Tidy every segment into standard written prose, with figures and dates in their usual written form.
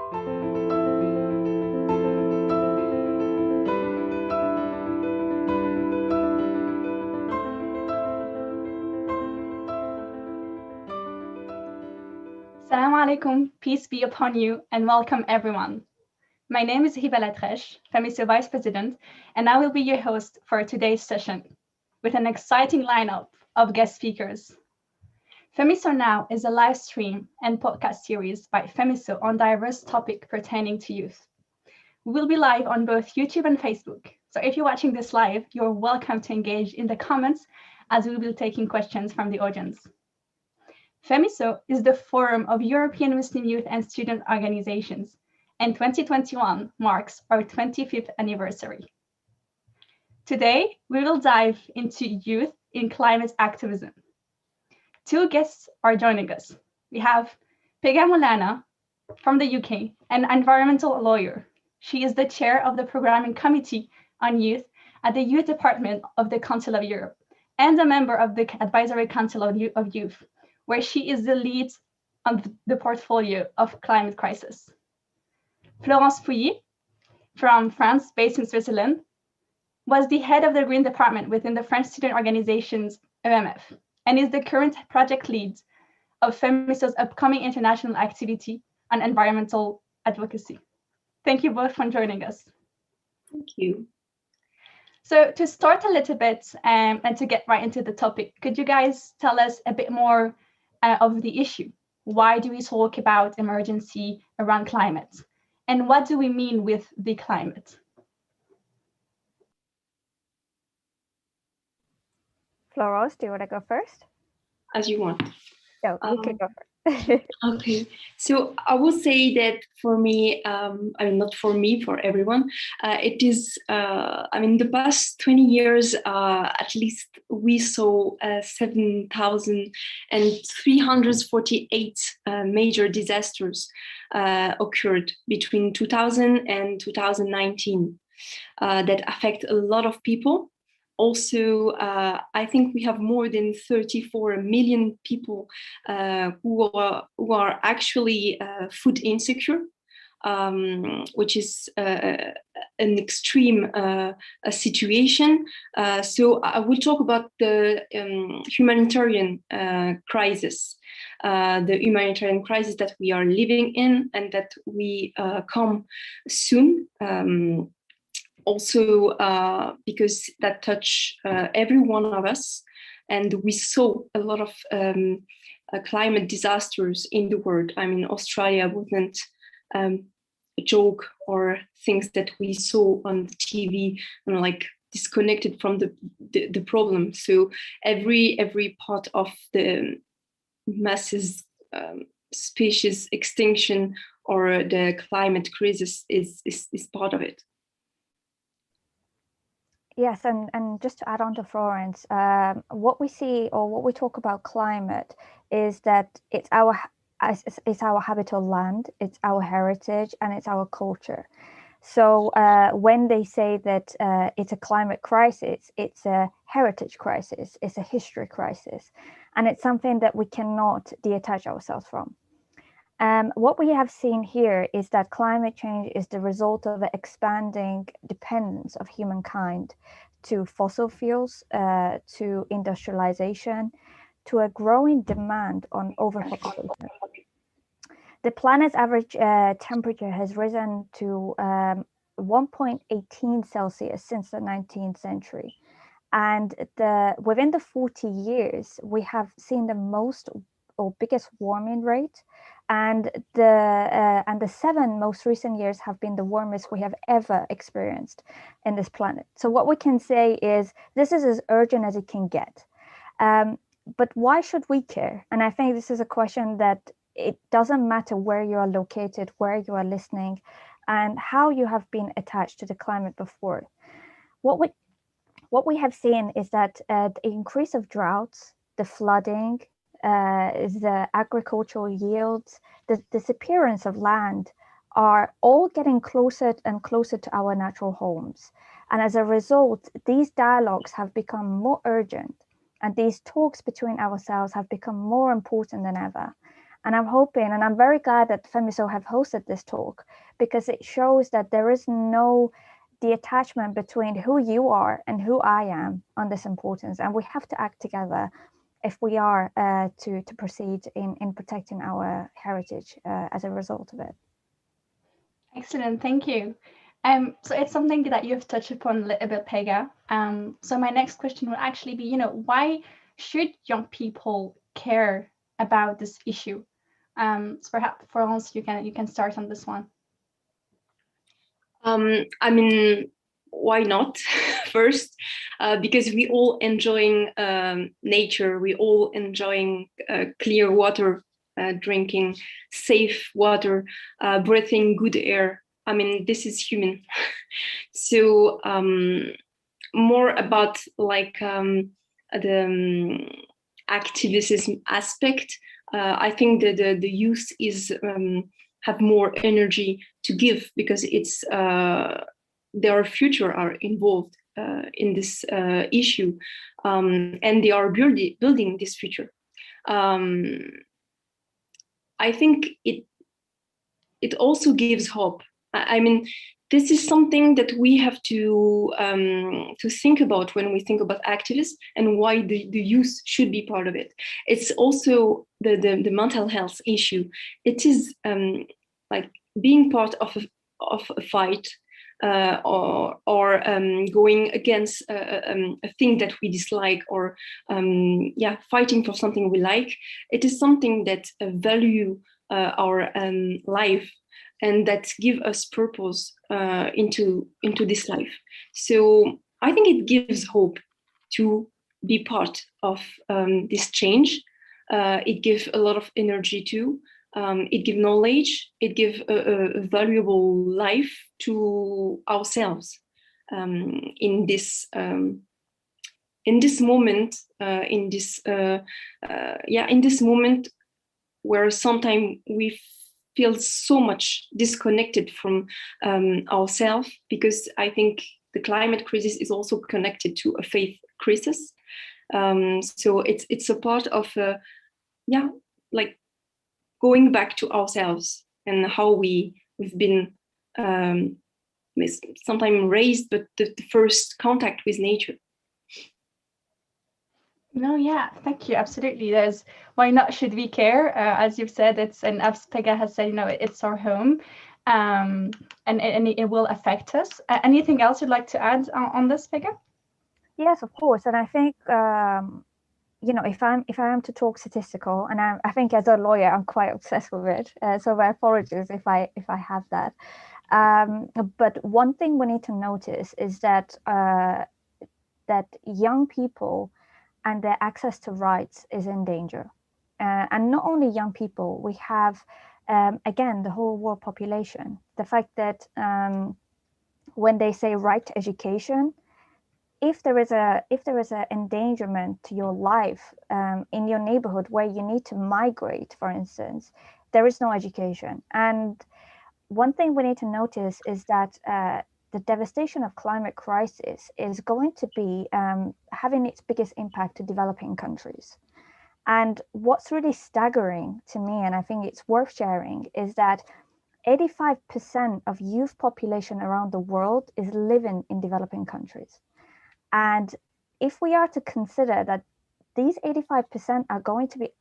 Assalamu alaikum, peace be upon you, and welcome everyone. My name is Hiba Latresh, FEMYSO Vice President, and I will be your host for today's session with an exciting lineup of guest speakers. FEMYSOnow is a live stream and podcast series by FEMYSO on diverse topics pertaining to youth. We will be live on both YouTube and Facebook. So if you're watching this live, you're welcome to engage in the comments as we will be taking questions from the audience. FEMYSO is the forum of European Muslim youth and student organizations, and 2021 marks our 25th anniversary. Today, we will dive into youth in climate activism. Two guests are joining us. We have Pegah Moulana from the UK, an environmental lawyer. She is the chair of the Programming Committee on Youth at the Youth Department of the Council of Europe and a member of the Advisory Council of Youth, where she is the lead on the portfolio of climate crisis. Florence Pouilly from France, based in Switzerland, was the head of the Green Department within the French student organizations EMF, and is the current project lead of FEMYSO's upcoming international activity on environmental advocacy. Thank you both for joining us. Thank you. So to start a little bit and to get right into the topic, could you guys tell us a bit more of the issue? Why do we talk about emergency around climate? And what do we mean with the climate? Florence, do you want to go first? As you want. No, you can go first. Okay, so I will say that for me, I mean, not for me, for everyone, it is, I mean, the past 20 years, at least we saw 7,348 major disasters occurred between 2000 and 2019 that affect a lot of people. Also, I think we have more than 34 million people who are actually food insecure, which is an extreme situation. So I will talk about the humanitarian crisis, that we are living in and that we come soon. Also, because that touch every one of us, and we saw a lot of climate disasters in the world. I mean, Australia wasn't a joke, or things that we saw on the TV, you know, like disconnected from the problem. So every part of the masses species extinction or the climate crisis is part of it. Yes, and just to add on to Florence, what we see or what we talk about climate is that it's our habitable land, it's our heritage, and it's our culture. So when they say that it's a climate crisis, it's a heritage crisis, it's a history crisis, and it's something that we cannot detach ourselves from. What we have seen here is that climate change is the result of an expanding dependence of humankind to fossil fuels, to industrialization, to a growing demand on overpopulation. The planet's average temperature has risen to 1.18 Celsius since the 19th century. And within the 40 years, we have seen the most or biggest warming rate, and the 7 most recent years have been the warmest we have ever experienced in this planet. So what we can say is this is as urgent as it can get. But why should we care? And I think this is a question that it doesn't matter where you are located, where you are listening, and how you have been attached to the climate before. What we have seen is that the increase of droughts, the flooding, the agricultural yields, the disappearance of land are all getting closer and closer to our natural homes. And as a result, these dialogues have become more urgent, and these talks between ourselves have become more important than ever. And I'm hoping, and I'm very glad that FEMYSO have hosted this talk, because it shows that there is no detachment between who you are and who I am on this importance. And we have to act together if we are to proceed in protecting our heritage as a result of it. Excellent, thank you. So it's something that you've touched upon a little bit, Pegah. So my next question would actually be, why should young people care about this issue? So perhaps Florence, you can start on this one. I mean, why not? First, because we all enjoying nature, we all enjoying clear water, drinking safe water, breathing good air. I mean, this is human. So more about like the activism aspect. I think that the youth is have more energy to give, because it's their future are involved in this issue, and they are building this future. I think it also gives hope. I mean, this is something that we have to think about when we think about activism and why the youth should be part of it. It's also the mental health issue. It is like being part of a fight or going against a thing that we dislike, or fighting for something we like. It is something that value our life, and that give us purpose into this life. So I think it gives hope to be part of this change. It gives a lot of energy too. It gives knowledge. It gives a valuable life to ourselves in this moment. In this moment where sometimes we feel so much disconnected from ourselves, because I think the climate crisis is also connected to a faith crisis. So it's a part of like going back to ourselves and how we've been sometimes raised, but the first contact with nature. No, yeah, thank you. Absolutely. There's why not should we care? As you've said, and as Pegah has said, it's our home, and it will affect us. Anything else you'd like to add on this, Pegah? Yes, of course. And I think if I am to talk statistical, and I think as a lawyer I'm quite obsessed with it, so my apologies if I have that. But one thing we need to notice is that young people and their access to rights is in danger. And not only young people, we have, again, the whole world population. The fact that when they say right to education, if there is a endangerment to your life in your neighborhood where you need to migrate, for instance, there is no education. And one thing we need to notice is that the devastation of climate crisis is going to be having its biggest impact to developing countries. And what's really staggering to me, and I think it's worth sharing, is that 85% of youth population around the world is living in developing countries. And if we are to consider that these 85% are going to be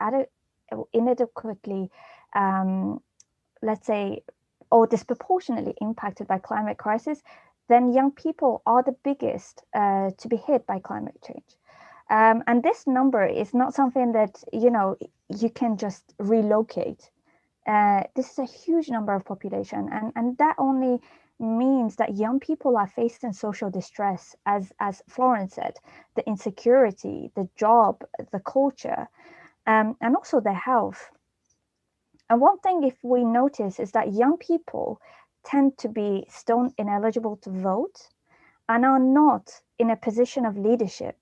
inadequately, let's say, or disproportionately impacted by climate crisis, then young people are the biggest to be hit by climate change. And this number is not something that, you can just relocate. This is a huge number of population. And that only means that young people are facing social distress, as Florence said, the insecurity, the job, the culture, and also their health. And one thing, if we notice, is that young people tend to be stone ineligible to vote and are not in a position of leadership.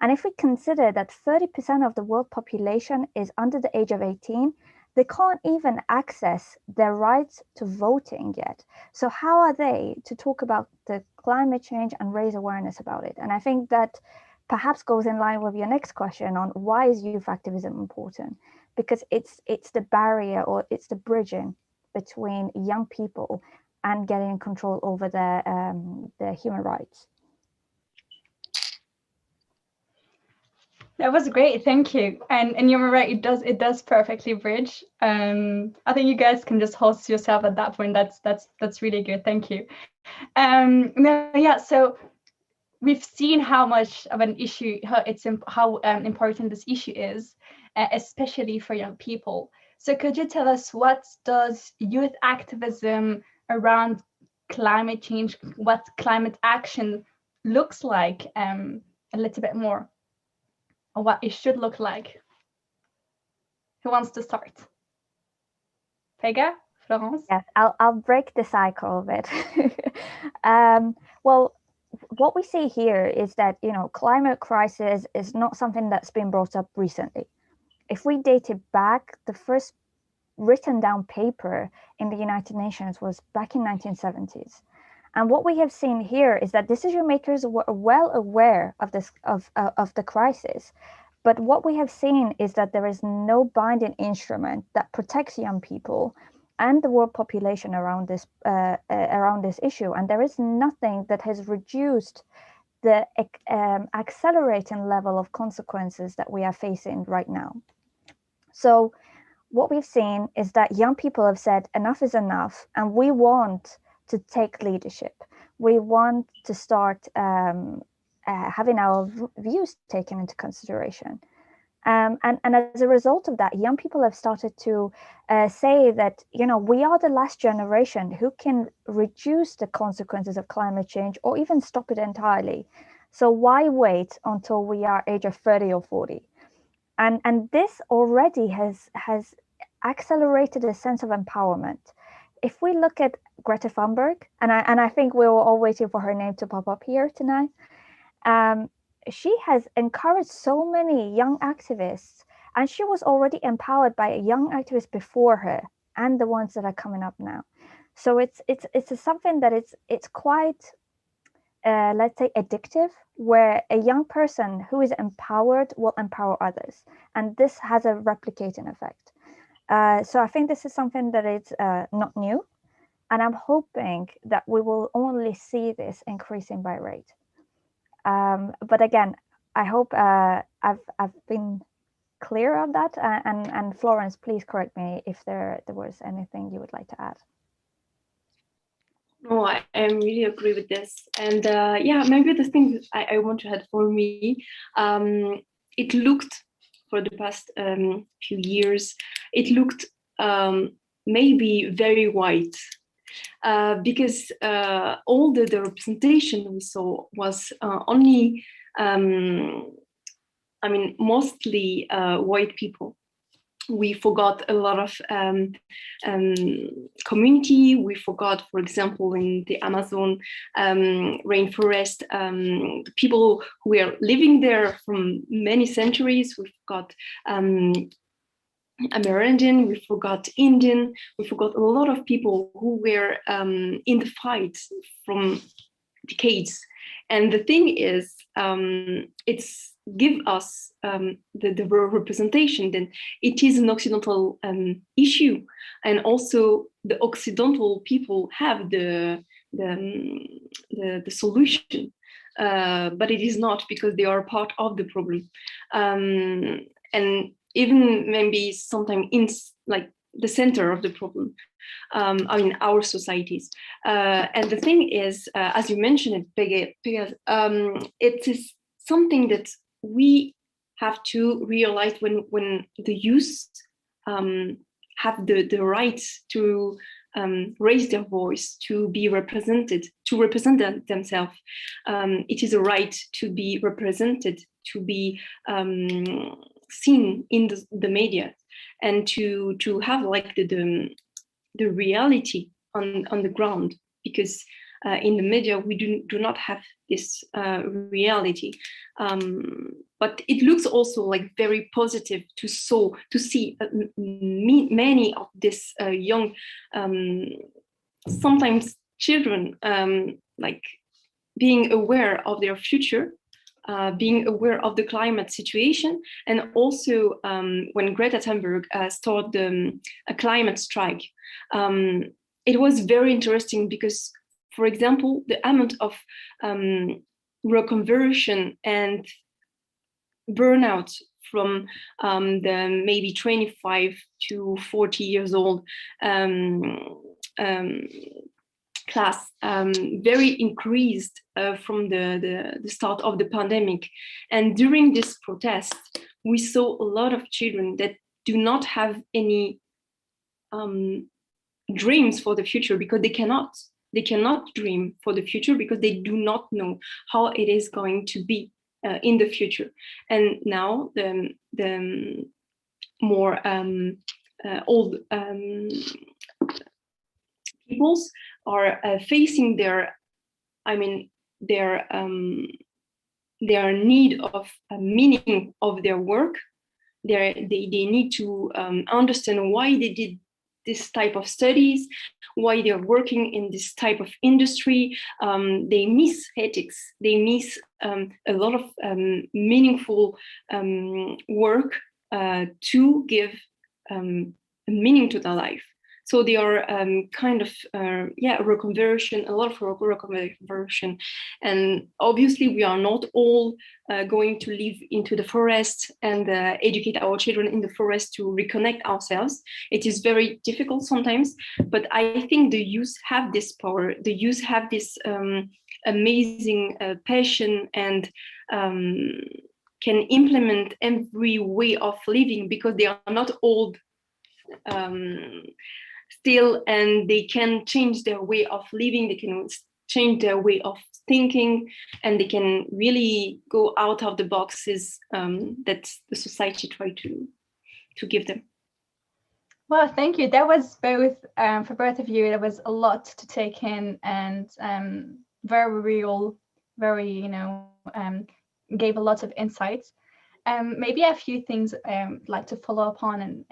And if we consider that 30% of the world population is under the age of 18, they can't even access their rights to voting yet. So how are they to talk about the climate change and raise awareness about it? And I think that perhaps goes in line with your next question on why is youth activism important? because it's the barrier, or it's the bridging between young people and getting control over the human rights. That was great, thank you. And you're right, it does perfectly bridge. I think you guys can just host yourself at that point. That's really good, thank you. Yeah, so we've seen how much of an issue, how important this issue is, especially for young people. So could you tell us, what does youth activism around climate change, what climate action looks like, a little bit more, or what it should look like? Who wants to start? Pegah? Florence? Yes, I'll break the cycle a bit. Well, what we see here is that, climate crisis is not something that's been brought up recently. If we date it back, the first written down paper in the United Nations was back in 1970s. And what we have seen here is that decision makers were well aware of this of the crisis. But what we have seen is that there is no binding instrument that protects young people and the world population around this issue, and there is nothing that has reduced the accelerating level of consequences that we are facing right now. So what we've seen is that young people have said enough is enough, and we want to take leadership. We want to start having our views taken into consideration. And as a result of that, young people have started to say that, we are the last generation who can reduce the consequences of climate change or even stop it entirely. So why wait until we are age of 30 or 40? And this already has accelerated a sense of empowerment. If we look at Greta Thunberg, and I think we were all waiting for her name to pop up here tonight, she has encouraged so many young activists, and she was already empowered by young activists before her and the ones that are coming up now. So it's something that it's quite, let's say, addictive, where a young person who is empowered will empower others, and this has a replicating effect. So I think this is something that is not new, and I'm hoping that we will only see this increasing by rate. But again, I hope I've been clear on that. And Florence, please correct me if there was anything you would like to add. No, I really agree with this. And yeah, maybe the thing I want to add for me, it looked for the past few years, it looked maybe very white. Because all the representation we saw was only, mostly white people. We forgot a lot of community. We forgot, for example, in the Amazon rainforest, people who were living there from many centuries. We forgot Amerindian, we forgot Indian, we forgot a lot of people who were in the fight from decades. And the thing is, it's give us the representation that it is an Occidental issue, and also the Occidental people have the solution, but it is not, because they are part of the problem. And even maybe sometimes in like the center of the problem, our societies. And the thing is, as you mentioned it, Pegah, it is something that we have to realize when the youth have the right to raise their voice, to be represented, to represent themselves. It is a right to be represented, to be seen in the media, and to have like the reality on the ground, because in the media we do not have this reality. But it looks also like very positive to see many of these young, sometimes children, like being aware of their future, being aware of the climate situation, and also when Greta Thunberg started a climate strike. It was very interesting because, for example, the amount of reconversion and burnout from the maybe 25 to 40 years old class very increased from the start of the pandemic. And during this protest, we saw a lot of children that do not have any dreams for the future, because they cannot dream for the future because they do not know how it is going to be in the future. And now the more old peoples are facing their need of meaning of their work. They need to understand why they did this type of studies, why they're working in this type of industry. They miss ethics. They miss a lot of meaningful work to give meaning to their life. So they are reconversion, a lot of reconversion. And obviously we are not all going to live into the forest and educate our children in the forest to reconnect ourselves. It is very difficult sometimes, but I think the youth have this power. The youth have this amazing passion and can implement every way of living, because they are not old still, and they can change their way of living, they can change their way of thinking, and they can really go out of the boxes that the society try to give them. Well, thank you. That was both, for both of you, there was a lot to take in, and very real, very, gave a lot of insights. Maybe a few things I'd like to follow up on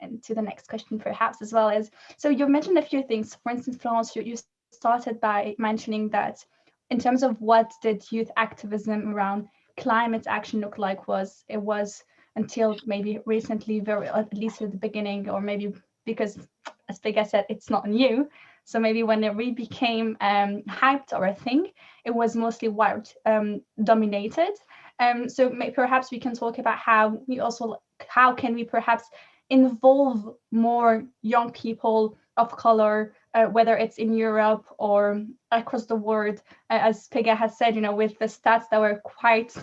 and to the next question perhaps as well is, so you mentioned a few things. For instance, Florence, you started by mentioning that in terms of what did youth activism around climate action look like, it was until maybe recently, very at least at the beginning, or maybe because, as Pegah said, it's not new. So maybe when it really became hyped or a thing, it was mostly white dominated. So perhaps we can talk about how can we perhaps involve more young people of color, whether it's in Europe or across the world, as Pegah has said, with the stats that were quite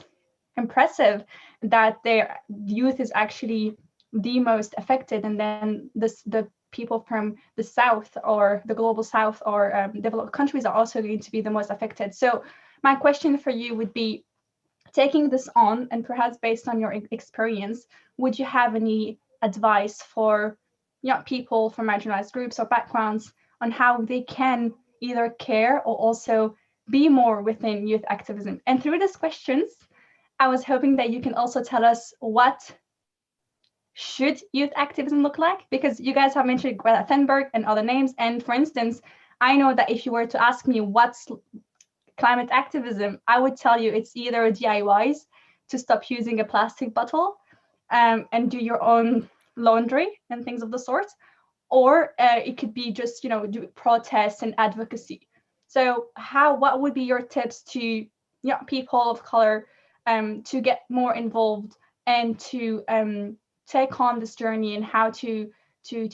impressive, that their youth is actually the most affected, and then the people from the South or the global South or developed countries are also going to be the most affected. So my question for you would be, taking this on, and perhaps based on your experience, would you have any advice for young people from marginalized groups or backgrounds on how they can either care or also be more within youth activism? And through these questions, I was hoping that you can also tell us, what should youth activism look like? Because you guys have mentioned Greta Thunberg and other names. And for instance, I know that if you were to ask me what's climate activism, I would tell you it's either DIYs to stop using a plastic bottle and do your own laundry and things of the sort, or it could be just do protests and advocacy. So what would be your tips to young people of color to get more involved and to take on this journey, and how to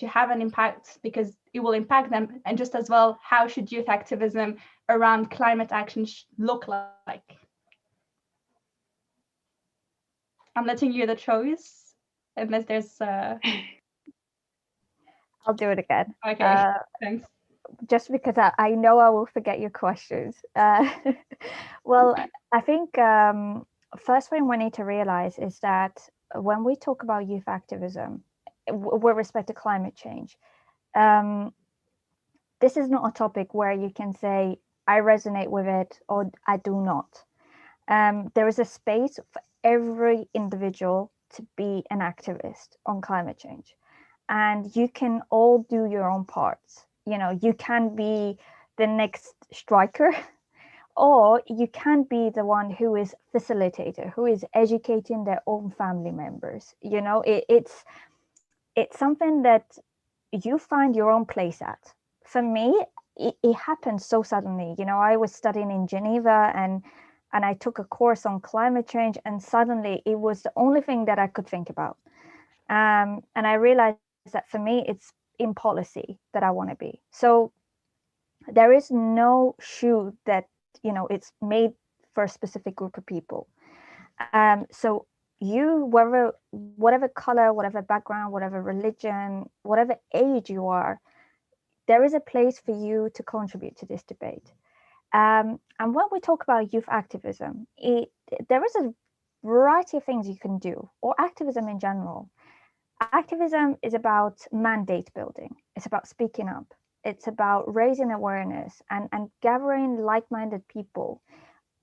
have an impact, because it will impact them? And just as well, how should youth activism around climate action look like? I'm letting you the choice, unless there's I'll do it again. Okay, thanks. Just because I know I will forget your questions. Well, I think first thing we need to realize is that when we talk about youth activism with respect to climate change, this is not a topic where you can say, I resonate with it or I do not. There is a space for every individual to be an activist on climate change. And you can all do your own parts. You can be the next striker, or you can be the one who is facilitator, who is educating their own family members. You know, it's something that you find your own place at. For me, it happened so suddenly. You know, I was studying in Geneva and I took a course on climate change, and suddenly it was the only thing that I could think about. And I realized that for me, it's in policy that I want to be. So there is no shoe that, you know, it's made for a specific group of people. So you, whatever color, whatever background, whatever religion, whatever age you are, there is a place for you to contribute to this debate. And when we talk about youth activism, there is a variety of things you can do, or activism in general. Activism is about mandate building. It's about speaking up. It's about raising awareness and gathering like-minded people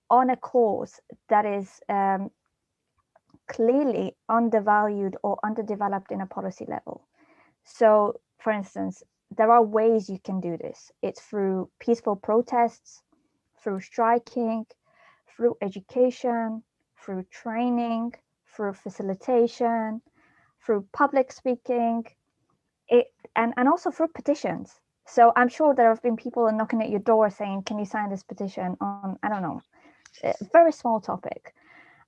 on a cause that is clearly undervalued or underdeveloped in a policy level. So, for instance, there are ways you can do this. It's through peaceful protests, through striking, through education, through training, through facilitation, through public speaking, and also through petitions. So I'm sure there have been people knocking at your door saying, can you sign this petition on, I don't know, a very small topic.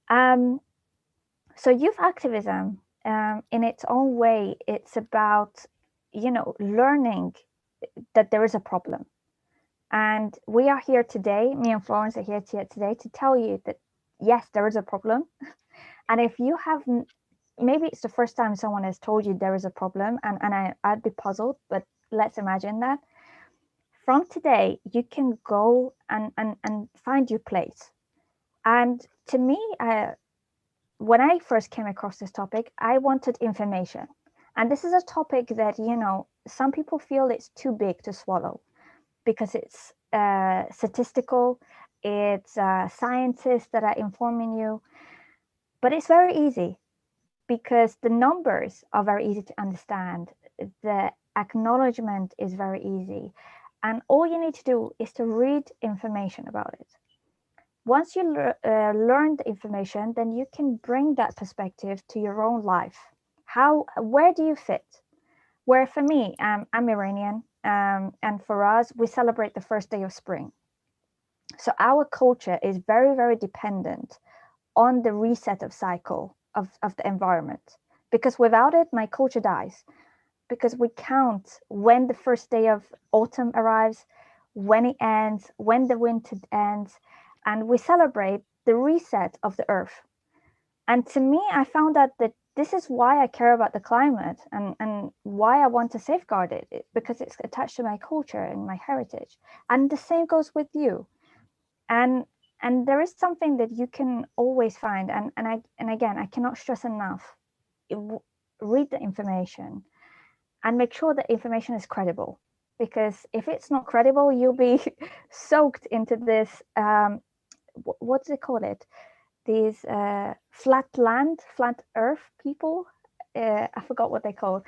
So youth activism, in its own way, it's about, you know, learning that there is a problem. And we are here today, me and Florence are here today to tell you that, yes, there is a problem. And if you have, maybe it's the first time someone has told you there is a problem, and I'd be puzzled, but let's imagine that. From today, you can go and find your place. And to me, when I first came across this topic, I wanted information. And this is a topic that, you know, some people feel it's too big to swallow because it's statistical, it's scientists that are informing you. But it's very easy because the numbers are very easy to understand. The acknowledgement is very easy. And all you need to do is to read information about it. Once you learn the information, then you can bring that perspective to your own life. Where do you fit? Where for me, I'm Iranian, and for us, we celebrate the first day of spring. So our culture is very, very dependent on the reset of cycle of the environment, because without it, my culture dies. Because we count when the first day of autumn arrives, when it ends, when the winter ends, and we celebrate the reset of the earth. And to me, I found out that this is why I care about the climate and why I want to safeguard it, because it's attached to my culture and my heritage. And the same goes with you. And there is something that you can always find. And again, I cannot stress enough, read the information and make sure that information is credible. Because if it's not credible, you'll be soaked into this, what do they call it? These flat earth people. I forgot what they call.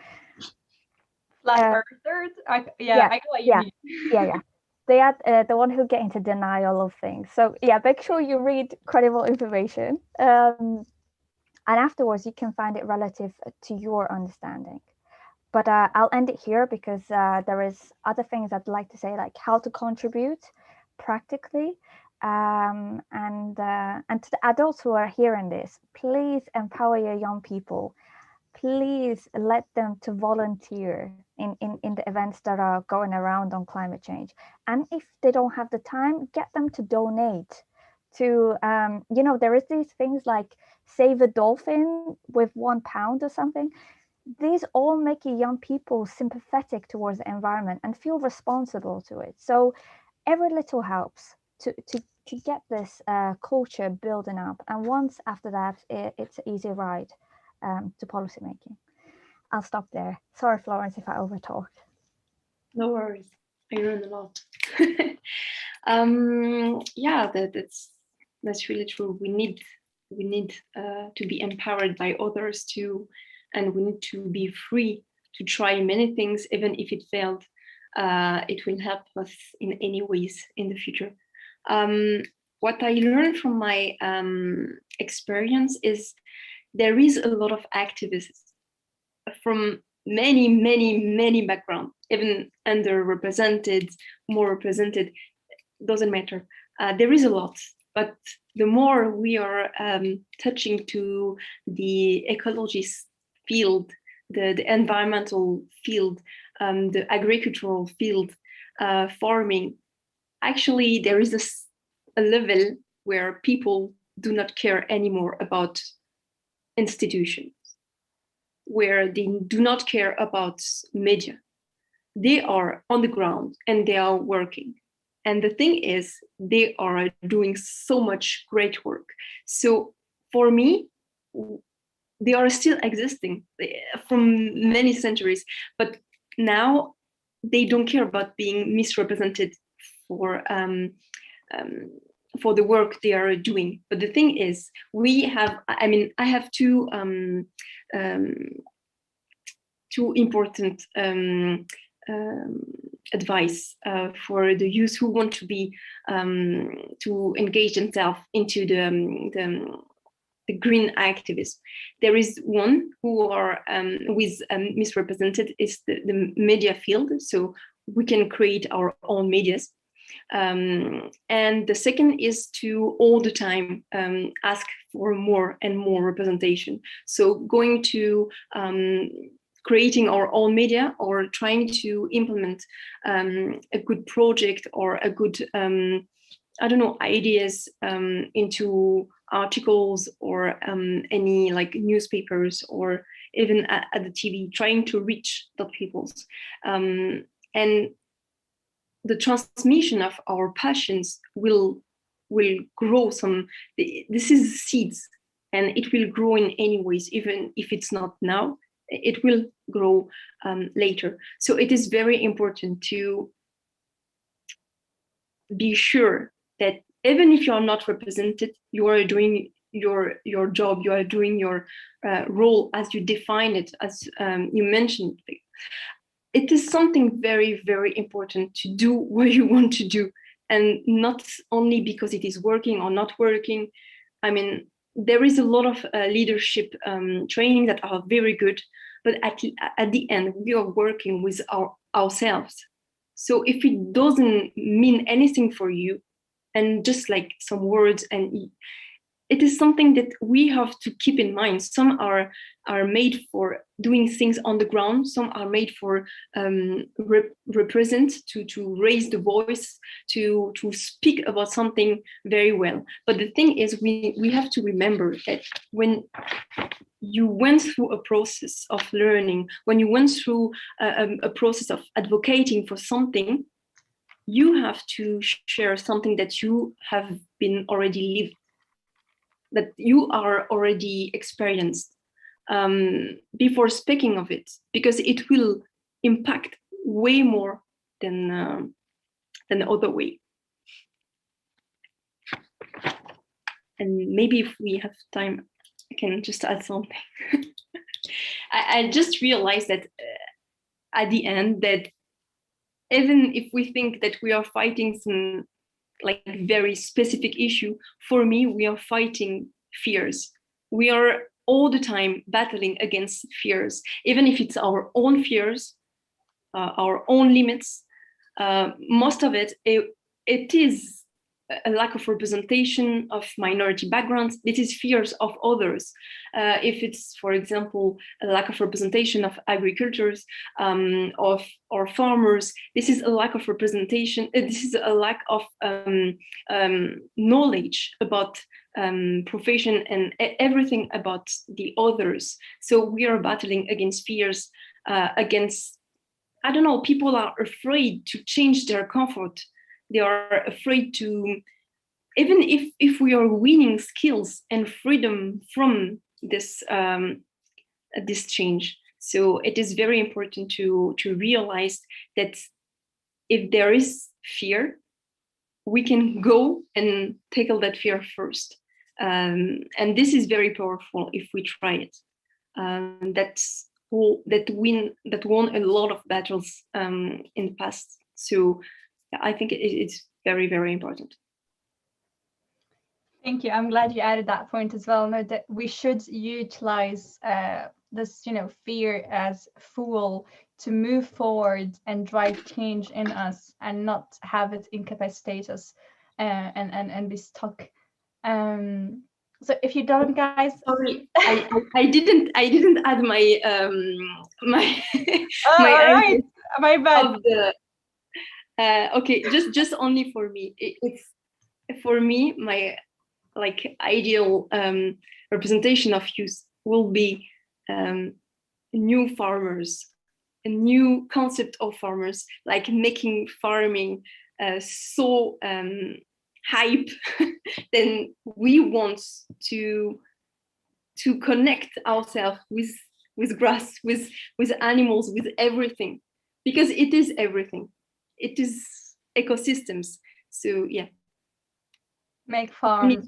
Flat earthers? I know what you mean. Yeah. They are the one who get into denial of things. So yeah, make sure you read credible information. And afterwards, you can find it relative to your understanding. But I'll end it here because there is other things I'd like to say, like how to contribute practically. And to the adults who are hearing this, please empower your young people. Please let them to volunteer in the events that are going around on climate change. And if they don't have the time, get them to donate to, there is these things like Save a Dolphin with £1 or something. These all make young people sympathetic towards the environment and feel responsible to it. So every little helps to get this culture building up. And once after that, it's an easy ride to policymaking. I'll stop there. Sorry, Florence, if I overtalked. No worries. I learned a lot. Yeah, that's really true. We need to be empowered by others too, and we need to be free to try many things, even if it failed. It will help us in any ways in the future. What I learned from my experience is there is a lot of activists from many backgrounds, even underrepresented, more represented, doesn't matter. There is a lot, but the more we are touching to the ecologist field, the environmental field, the agricultural field, farming, actually there is a level where people do not care anymore about institutions, where they do not care about media. They are on the ground and they are working. And the thing is, they are doing so much great work. So for me, they are still existing from many centuries, but now they don't care about being misrepresented for the work they are doing. But the thing is, I have two important advice for the youth who want to be to engage themselves into the green activism. There is one who is misrepresented is the media field, so we can create our own medias. And the second is to all the time ask for more and more representation. So going to creating our own media or trying to implement a good project or a good, ideas into articles or any like newspapers or even at the TV, trying to reach the peoples. And the transmission of our passions will grow this is seeds, and it will grow in any ways, even if it's not now, it will grow later. So it is very important to be sure that even if you are not represented, you are doing your job, you are doing your role as you define it, as you mentioned. It is something very, very important to do what you want to do, and not only because it is working or not working. I mean, there is a lot of leadership training that are very good, but at the end, we are working with ourselves. So if it doesn't mean anything for you, and just like some words, and it is something that we have to keep in mind. Some are made for doing things on the ground. Some are made for represent, to raise the voice, to speak about something very well. But the thing is, we have to remember that when you went through a process of learning, when you went through a process of advocating for something, you have to share something that you have been already lived, that you are already experienced before speaking of it, because it will impact way more than the other way. And maybe if we have time, I can just add something. I just realized that at the end, that even if we think that we are fighting some like very specific issue, for me, we are fighting fears. We are all the time battling against fears, even if it's our own fears, our own limits. Most of it is a lack of representation of minority backgrounds. It is fears of others. If it's, for example, a lack of representation of agricultors, of or farmers, this is a lack of representation. This is a lack of knowledge about profession and everything about the others. So we are battling against fears, against, I don't know, people are afraid to change their comfort. They are afraid to, even if we are winning skills and freedom from this this change. So it is very important to realize that if there is fear, we can go and tackle that fear first. And this is very powerful if we try it. That won a lot of battles in the past. So I think it's very, very important. Thank you. I'm glad you added that point as well. No, that we should utilize this, fear as fuel to move forward and drive change in us, and not have it incapacitate us and be stuck. So if you don't, guys. Sorry, I didn't add my my Oh, my all idea right. My bad. of the okay, just only for me. It's for me, my like ideal representation of youth will be new farmers, a new concept of farmers, like making farming so hype. Then we want to connect ourselves with grass, with animals, with everything, because it is everything. It is ecosystems. So yeah, Make farming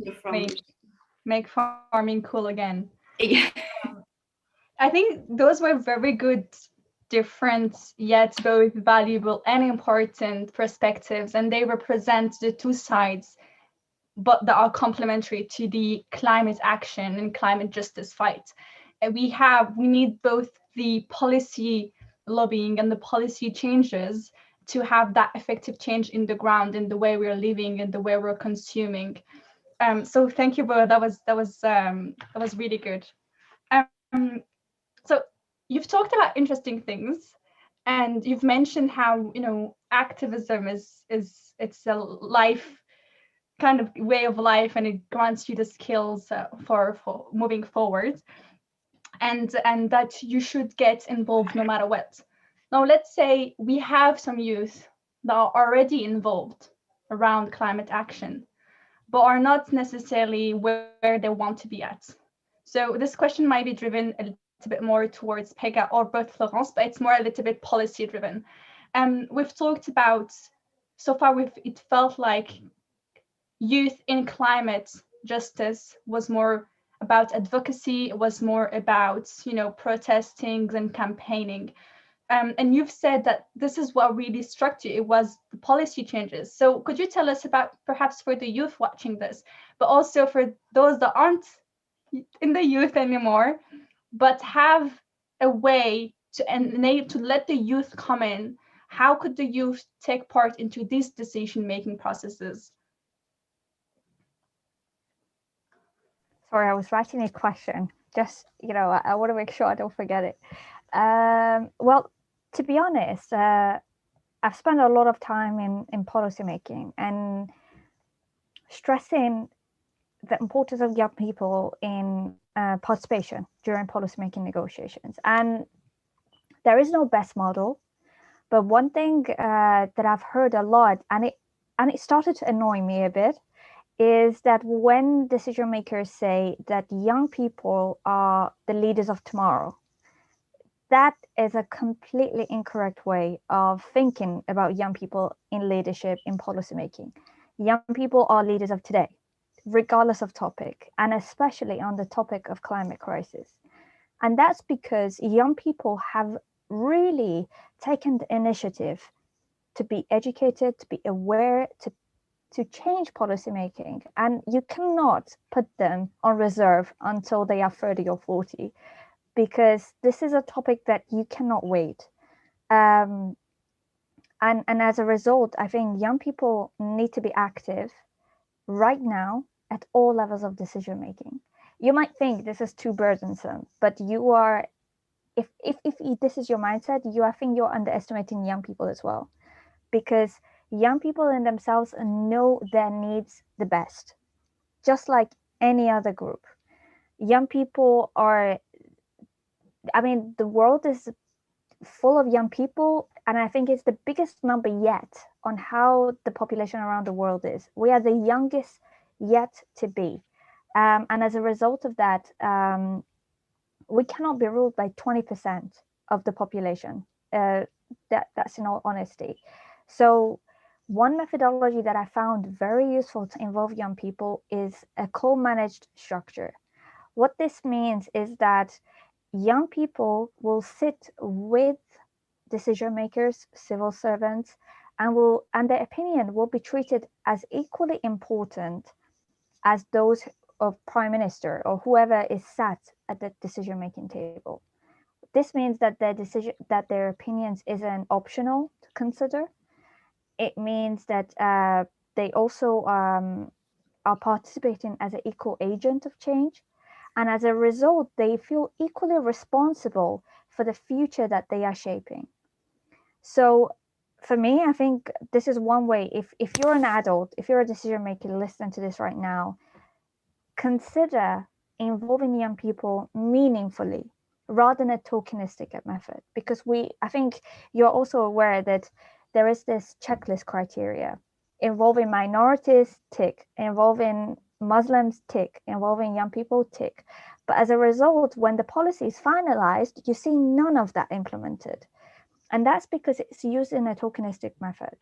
cool again. Yeah. I think those were very good, different, yet both valuable and important perspectives, and they represent the two sides, but that are complementary to the climate action and climate justice fight. And we need both the policy lobbying and the policy changes to have that effective change in the ground, in the way we're living and the way we're consuming. So thank you, Bo. That was really good. So you've talked about interesting things, and you've mentioned how activism is it's a life kind of way of life, and it grants you the skills for moving forward, and that you should get involved no matter what. Now let's say we have some youth that are already involved around climate action, but are not necessarily where they want to be at. So this question might be driven a little bit more towards Pegah or both Florence, but it's more a little bit policy driven. We've talked about, so far it felt like youth in climate justice was more about advocacy, it was more about protesting and campaigning. And you've said that this is what really struck you. It was the policy changes. So could you tell us about, perhaps for the youth watching this, but also for those that aren't in the youth anymore, but have a way to let the youth come in? How could the youth take part into these decision-making processes? Sorry, I was writing a question. Just, I want to make sure I don't forget it. Well, to be honest, I've spent a lot of time in policymaking and stressing the importance of young people in participation during policymaking negotiations. And there is no best model, but one thing that I've heard a lot, and it started to annoy me a bit, is that when decision makers say that young people are the leaders of tomorrow, that is a completely incorrect way of thinking about young people in leadership, in policymaking. Young people are leaders of today, regardless of topic, and especially on the topic of climate crisis. And that's because young people have really taken the initiative to be educated, to be aware, to change policymaking. And you cannot put them on reserve until they are 30 or 40, because this is a topic that you cannot wait. And as a result, I think young people need to be active right now at all levels of decision making. You might think this is too burdensome, but you are, if this is your mindset, I think you're underestimating young people as well, because young people in themselves know their needs the best, just like any other group. Young people are, the world is full of young people, and I think it's the biggest number yet on how the population around the world is. We are the youngest yet to be. And as a result of that, we cannot be ruled by 20% of the population. That's in all honesty. So one methodology that I found very useful to involve young people is a co-managed structure. What this means is that young people will sit with decision makers, civil servants, and their opinion will be treated as equally important as those of prime minister or whoever is sat at the decision-making table. This means that their opinions isn't optional to consider. It means that they also are participating as an equal agent of change. And as a result, they feel equally responsible for the future that they are shaping. So for me, I think this is one way. If you're an adult, if you're a decision maker listening to this right now, consider involving young people meaningfully rather than a tokenistic method. Because I think you're also aware that there is this checklist criteria. Involving minorities, tick. Involving Muslims, tick. Involving young people, tick. But as a result, when the policy is finalized, you see none of that implemented. And that's because it's used in a tokenistic method.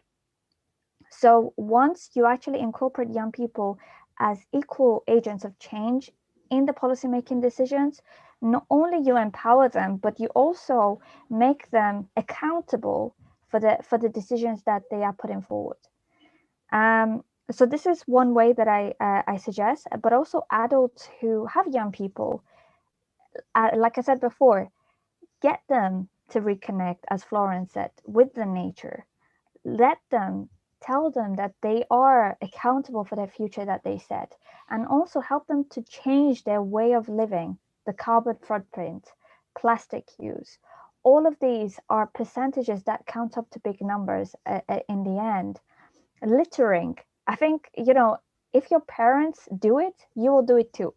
So once you actually incorporate young people as equal agents of change in the policymaking decisions, not only you empower them, but you also make them accountable for the decisions that they are putting forward. So this is one way that I suggest, but also adults who have young people, like I said before, get them to reconnect, as Florence said, with the nature. Tell them that they are accountable for their future that they set, and also help them to change their way of living, the carbon footprint, plastic use. All of these are percentages that count up to big numbers in the end. Littering, I think, if your parents do it, you will do it too.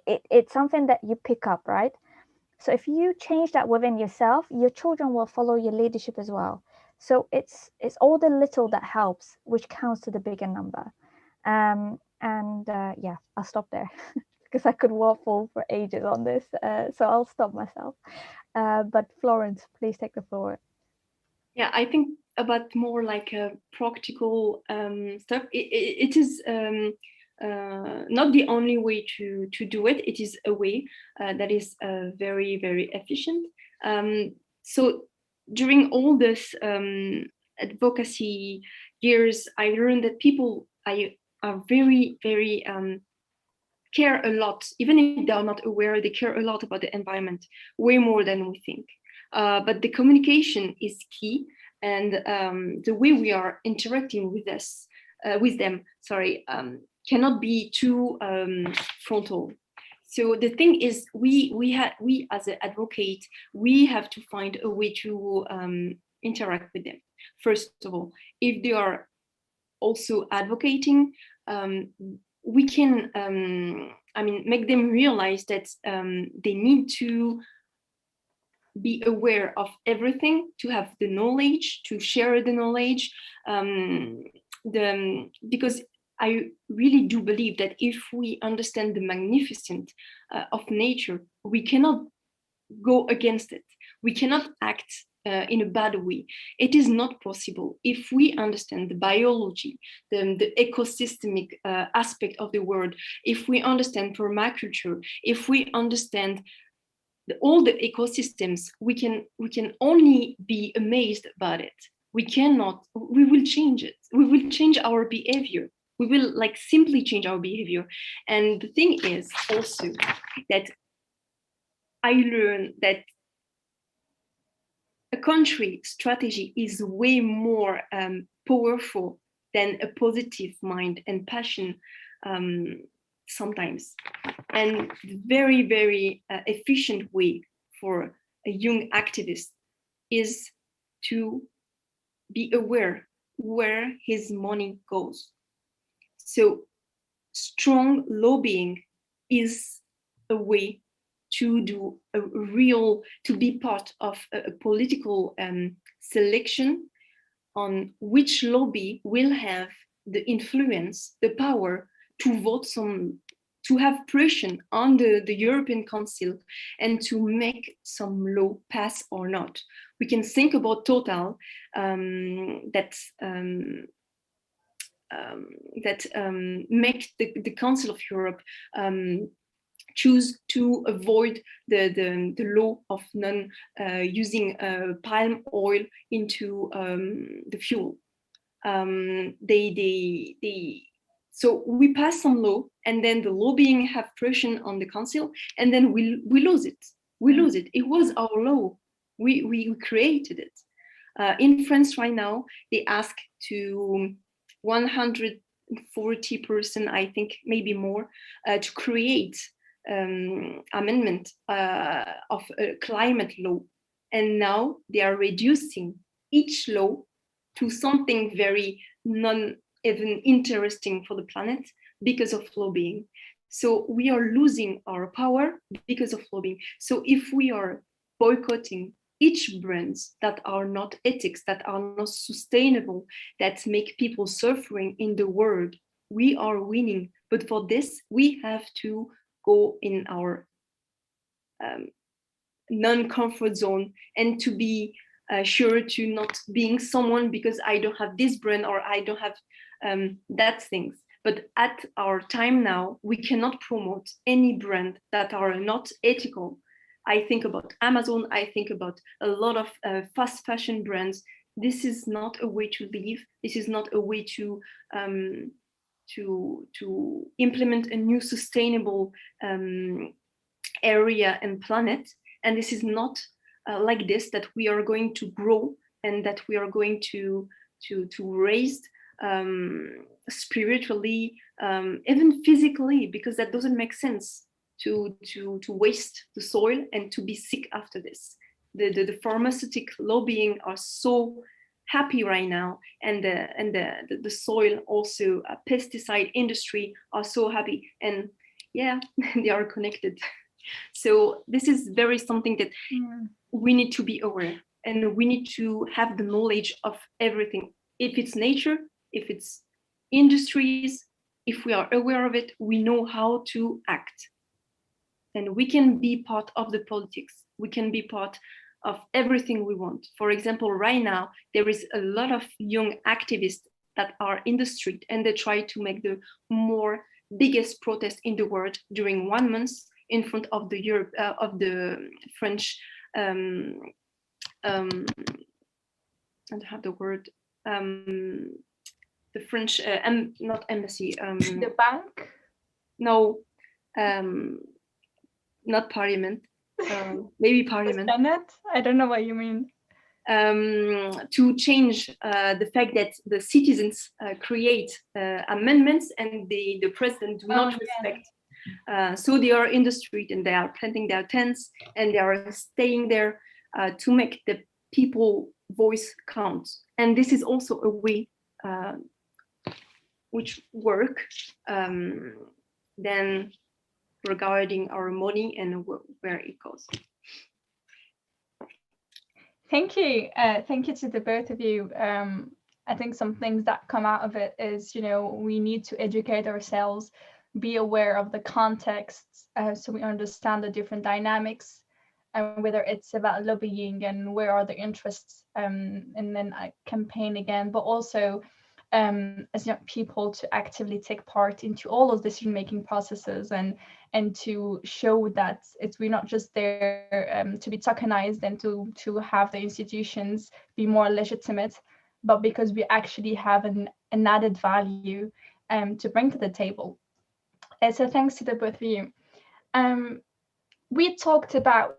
It's something that you pick up, right? So if you change that within yourself, your children will follow your leadership as well. So it's all the little that helps, which counts to the bigger number. Yeah, I'll stop there because I could waffle for ages on this. So I'll stop myself. But Florence, please take the floor. Yeah, I think about more like a practical stuff. It is not the only way to do it. It is a way that is very, very efficient. So during all this advocacy years, I learned that people are very, very care a lot, even if they are not aware, they care a lot about the environment, way more than we think. But the communication is key, and the way we are interacting with them, cannot be too frontal. So the thing is, we as an advocate, we have to find a way to interact with them. First of all, if they are also advocating, we can, make them realize that they need to be aware of everything, to have the knowledge, to share the knowledge, because I really do believe that if we understand the magnificence of nature, we cannot go against it. We cannot act in a bad way. It is not possible if we understand the biology, the ecosystemic aspect of the world, if we understand permaculture, if we understand all the ecosystems, we can only be amazed about it. We will change it. We will change our behavior. We will simply change our behavior. And the thing is also that I learned that a country strategy is way more powerful than a positive mind and passion sometimes. And very, very efficient way for a young activist is to be aware where his money goes. So strong lobbying is a way to do to be part of a political selection on which lobby will have the influence, the power to vote to have pressure on the European Council and to make some law pass or not. We can think about Total that make the Council of Europe choose to avoid the law of non using palm oil into the fuel. So we pass some law, and then the lobbying have pressure on the council, and then we lose it. We lose it. It was our law. We created it. In France right now, they ask to 140%, I think, maybe more, to create amendment of a climate law. And now they are reducing each law to something very non-even interesting for the planet because of lobbying. So we are losing our power because of lobbying. So if we are boycotting each brands that are not ethics, that are not sustainable, that make people suffering in the world, we are winning. But for this, we have to go in our non-comfort zone and to be sure to not being someone because I don't have this brand or I don't have that things. But at our time now, we cannot promote any brand that are not ethical. I think about Amazon, I think about a lot of fast fashion brands. This is not a way to live. This is not a way to implement a new sustainable area and planet. And this is not like this that we are going to grow and that we are going to raise spiritually, even physically, because that doesn't make sense to waste the soil and to be sick after this. The pharmaceutical lobbying are so happy right now, and the soil also pesticide industry are so happy, and yeah, they are connected. So this is very something that we need to be aware, and we need to have the knowledge of everything. If it's nature, if it's industries, if we are aware of it, we know how to act. And we can be part of the politics. We can be part of everything we want. For example, right now, there is a lot of young activists that are in the street, and they try to make the biggest protest in the world during 1 month in front of the French, I don't have the word, the French, not embassy. The bank? No, not parliament. Maybe parliament. Senate? I don't know what you mean. To change the fact that the citizens create amendments and the president do not respect. So they are in the street and they are planting their tents and they are staying there to make the people voice count. And this is also a way which work then regarding our money and where it goes. Thank you. Thank you to the both of you. I think some things that come out of it is, we need to educate ourselves, be aware of the context, so we understand the different dynamics, and whether it's about lobbying and where are the interests, and then I campaign again, but also as young people to actively take part into all of decision-making processes and to show that we're not just there to be tokenized and to have the institutions be more legitimate, but because we actually have an added value to bring to the table. So thanks to the both of you. We talked about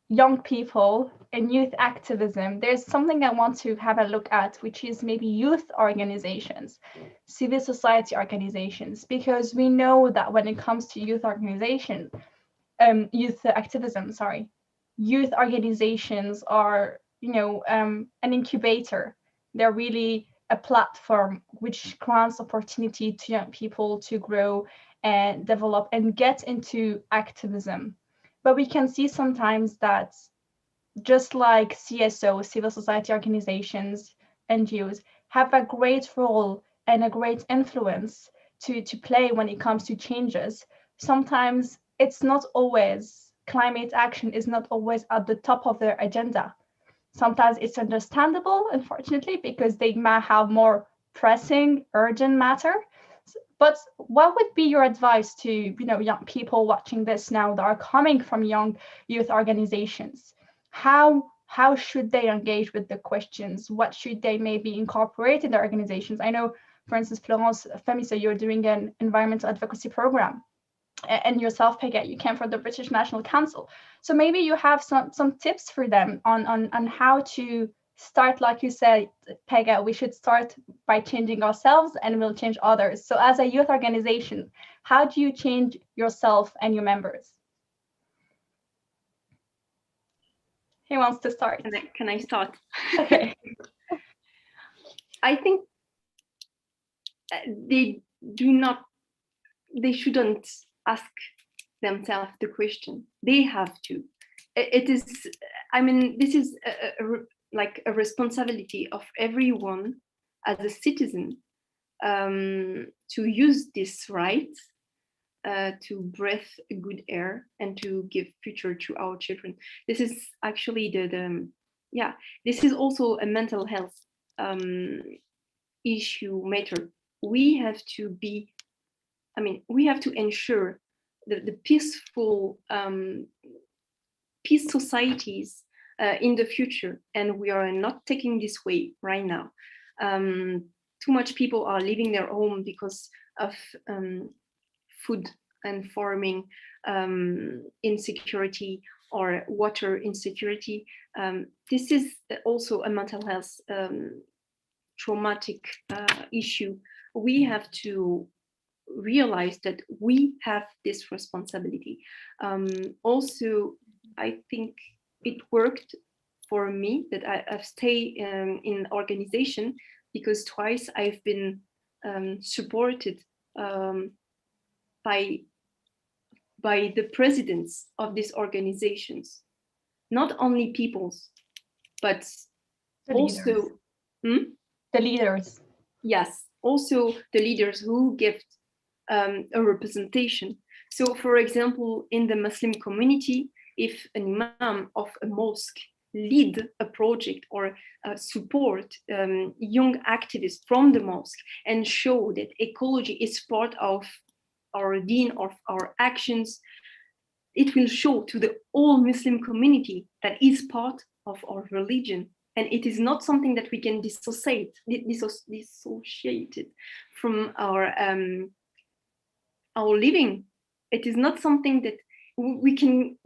young people and youth activism. There's something I want to have a look at, which is maybe youth organizations, civil society organizations, because we know that when it comes to youth organization, youth activism, youth organizations are, an incubator. They're really a platform which grants opportunity to young people to grow and develop and get into activism. But we can see sometimes that just like CSO, civil society organizations, NGOs, have a great role and a great influence to play when it comes to changes. Sometimes it's not always, climate action is not always at the top of their agenda. Sometimes it's understandable, unfortunately, because they might have more pressing, urgent matter. But what would be your advice to young people watching this now that are coming from young youth organizations? How should they engage with the questions? What should they maybe incorporate in their organizations? I know for instance, Florence, FEMYSO, you're doing an environmental advocacy program, and yourself, Pegah, you came from the British National Council. So maybe you have some tips for them on how to start. Like you said, Pegah, we should start by changing ourselves and we'll change others. So as a youth organization, how do you change yourself and your members? Who wants to start? Can I start? Okay. I think they shouldn't ask themselves the question. They have to. It is, I mean, this is like a responsibility of everyone as a citizen to use this right to breathe good air and to give future to our children. This is actually this is also a mental health issue matter. We have to be, we have to ensure the peaceful peace societies in the future, and we are not taking this way right now. Too much people are leaving their home because of food and farming insecurity or water insecurity. This is also a mental health traumatic issue. We have to realize that we have this responsibility. Also, I think it worked for me that I've stayed in organization, because twice I've been supported by the presidents of these organizations, not only peoples, but The also leaders. The leaders. Yes, also the leaders who give a representation. So, for example, in the Muslim community, if an imam of a mosque lead a project or support young activists from the mosque and show that ecology is part of our deen, of our actions, it will show to the whole Muslim community that is part of our religion. And it is not something that we can dissociate it from our living. It is not something that we can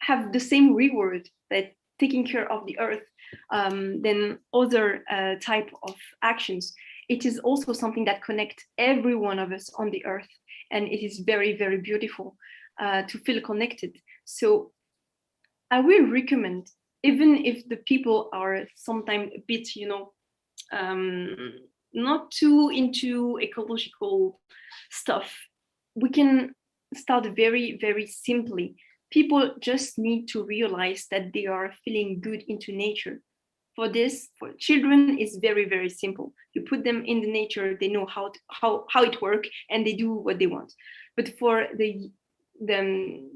have the same reward that taking care of the earth than other type of actions. It is also something that connects every one of us on the earth, and it is very, very beautiful to feel connected. So I will recommend, even if the people are sometimes a bit, not too into ecological stuff, we can start very, very simply. People just need to realize that they are feeling good into nature. For this, for children, it's very, very simple. You put them in the nature, they know how it works, and they do what they want. But for the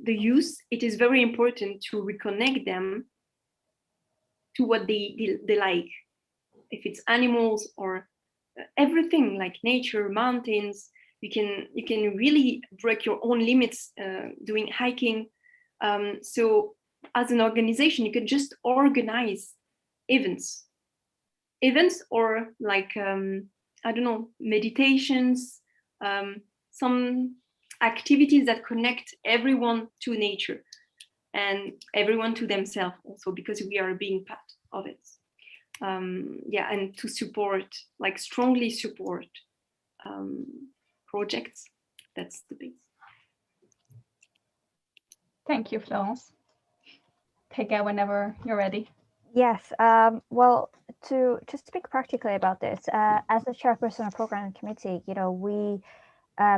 youth, it is very important to reconnect them to what they like. If it's animals or everything like nature, mountains, you can really break your own limits doing hiking. So as an organization, you can just organize events or like I don't know, meditations, some activities that connect everyone to nature and everyone to themselves also, because we are being part of it. And to support, like strongly support projects. That's the base. Thank you, Florence. Pegah, whenever you're ready. Yes, well, to speak practically about this, as the chairperson of program committee, we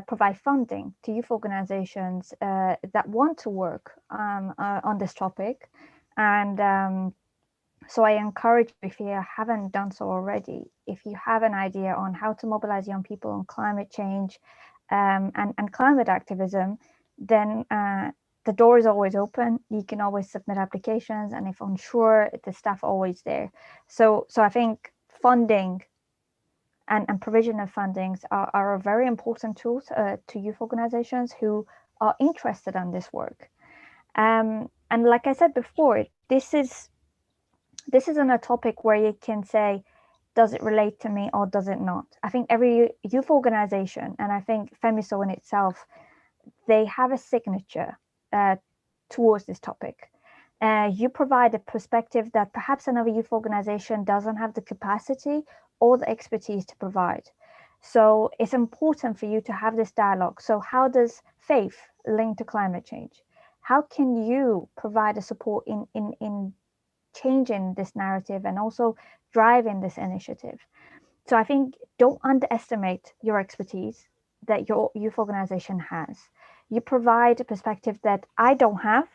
provide funding to youth organizations that want to work on this topic. And so I encourage you, if you haven't done so already, if you have an idea on how to mobilize young people on climate change and climate activism, then the door is always open. You can always submit applications, and if unsure, the staff are always there. So I think funding and provision of fundings are a very important tools to youth organizations who are interested in this work. And like I said before, this isn't a topic where you can say does it relate to me or does it not? I think every youth organization, and I think FEMYSO in itself, they have a signature towards this topic. You provide a perspective that perhaps another youth organization doesn't have the capacity or the expertise to provide. So it's important for you to have this dialogue. So how does faith link to climate change? How can you provide a support in changing this narrative and also driving this initiative? So I think don't underestimate your expertise that your youth organization has. You provide a perspective that I don't have,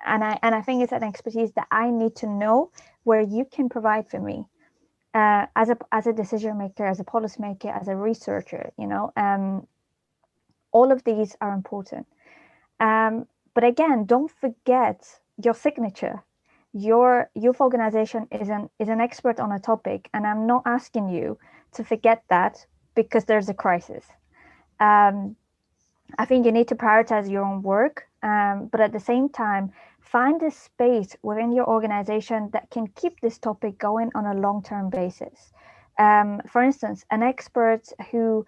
and I think it's an expertise that I need to know where you can provide for me as a decision maker, as a policymaker, as a researcher. All of these are important. But again, don't forget your signature. Your youth organization is an expert on a topic, and I'm not asking you to forget that because there's a crisis. I think you need to prioritize your own work, but at the same time, find a space within your organization that can keep this topic going on a long-term basis. For instance, an expert who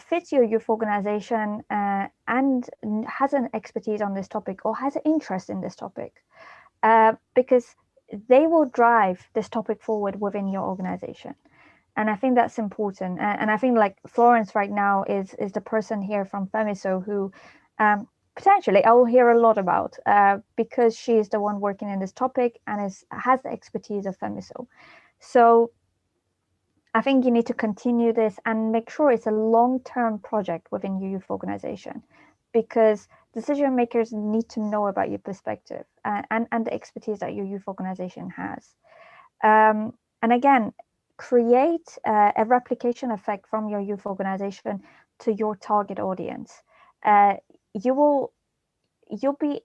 fits your youth organization and has an expertise on this topic or has an interest in this topic, because they will drive this topic forward within your organization. And I think that's important. And I think like Florence right now is the person here from FEMYSO who potentially I will hear a lot about because she's the one working in this topic and has the expertise of FEMYSO. So I think you need to continue this and make sure it's a long-term project within your youth organization, because decision makers need to know about your perspective and the expertise that your youth organization has. And again, create a replication effect from your youth organization to your target audience. You'll be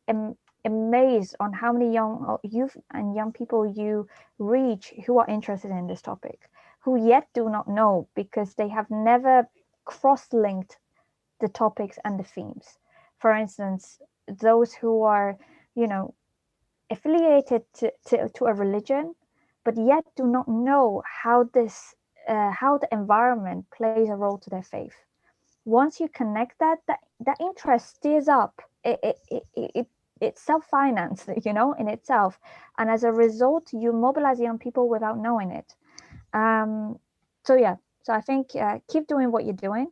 amazed on how many young youth and young people you reach who are interested in this topic, who yet do not know because they have never cross-linked the topics and the themes. For instance, those who are, affiliated to a religion, but yet do not know how the environment plays a role to their faith. Once you connect that interest steers up. It's self-financed, in itself, and as a result, you mobilize young people without knowing it. So I think keep doing what you're doing,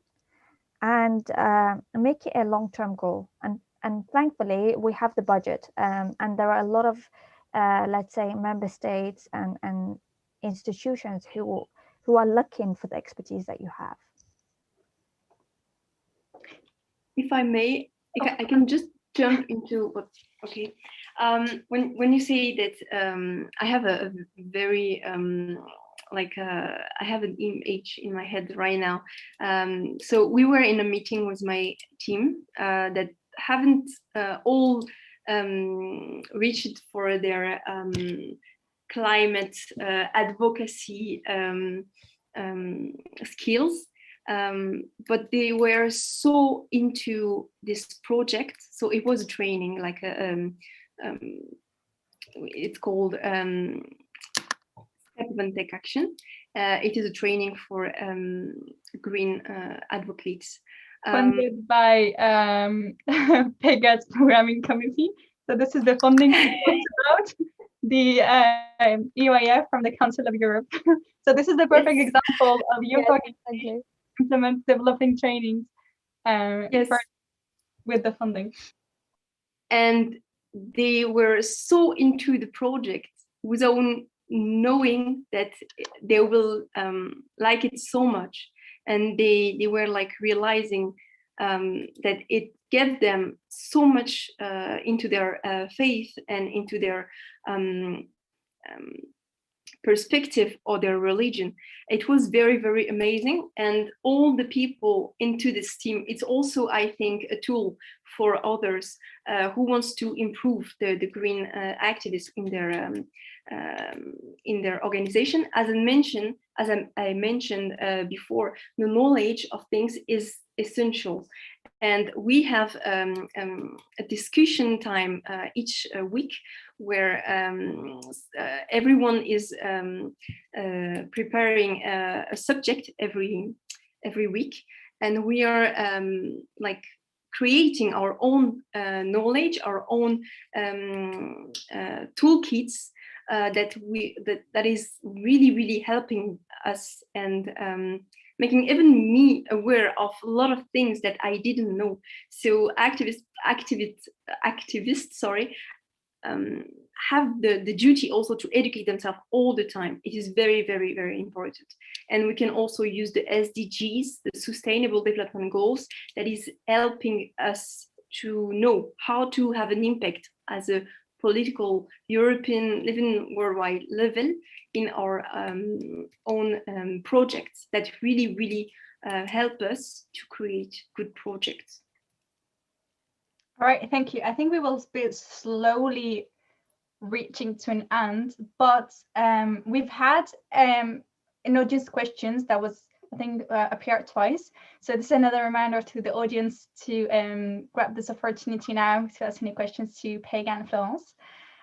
and make it a long-term goal. And thankfully, we have the budget, and there are a lot of let's say member states and institutions who are looking for the expertise that you have. If I may, I can just jump into what. Okay, when you say that, I have a very I have an image in my head right now. So we were in a meeting with my team that haven't all reached for their climate advocacy skills. But they were so into this project. So it was a training, like it's called Step and Take Action. It is a training for green advocates. Funded by Pegah's programming committee. So this is the funding about the EIF from the Council of Europe. So this is the perfect example of youth organization implement developing trainings with the funding. And they were so into the project without knowing that they will like it so much. And they were like realizing that it gave them so much into their faith and into their perspective or their religion. It was very, very amazing. And all the people into this team, it's also, I think, a tool for others who wants to improve the green activists in their organization. As I mentioned before, the knowledge of things is essential. And we have a discussion time each week where everyone is preparing a subject every week, and we are like creating our own knowledge, our own toolkits that is really helping us, and making even me aware of a lot of things that I didn't know. So activists, have the duty also to educate themselves all the time. It is very important. And we can also use the SDGs, the Sustainable Development Goals, that is helping us to know how to have an impact as a political European, even worldwide level in our own projects that really help us to create good projects. All right, thank you. I think we will be slowly reaching to an end, but we've had an audience questions that was, I think, appeared twice. So this is another reminder to the audience to grab this opportunity now to ask any questions to Pegah and Florence.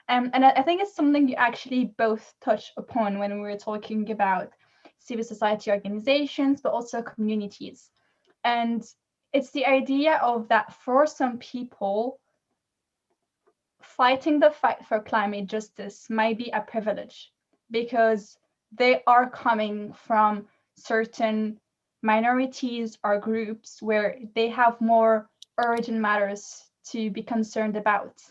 And I think it's something you actually both touched upon when we were talking about civil society organizations, but also communities. And it's the idea of that for some people, fighting the fight for climate justice might be a privilege because they are coming from certain minorities or groups where they have more urgent matters to be concerned about.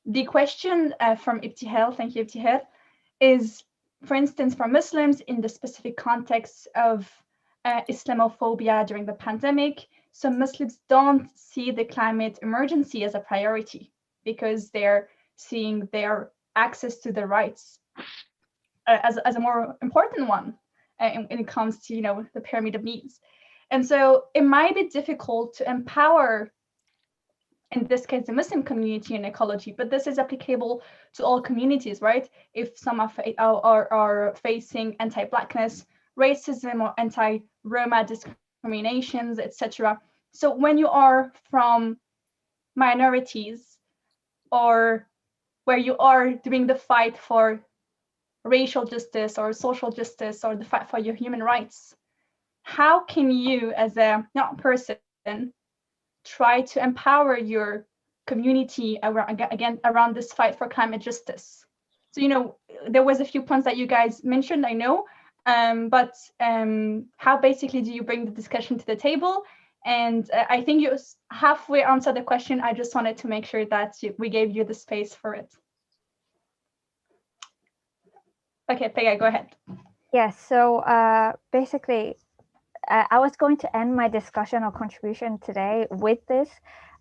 The question from Ibtihal, thank you Ibtihal, is, for instance, for Muslims in the specific context of Islamophobia during the pandemic, some Muslims don't see the climate emergency as a priority because they're seeing their access to the rights as a more important one when it comes to, you know, the pyramid of needs. And so it might be difficult to empower, in this case, the Muslim community in ecology, but this is applicable to all communities, right? If some are facing anti-Blackness, racism, or anti-Roma discriminations, etc. So when you are from minorities, or where you are doing the fight for racial justice or social justice or the fight for your human rights, how can you as a young person try to empower your community around this fight for climate justice? So, you know, there was a few points that you guys mentioned, I know, but how basically do you bring the discussion to the table? And I think you halfway answered the question. I just wanted to make sure that we gave you the space for it. Okay, Pegah, go ahead. Yes, so basically, I was going to end my discussion or contribution today with this.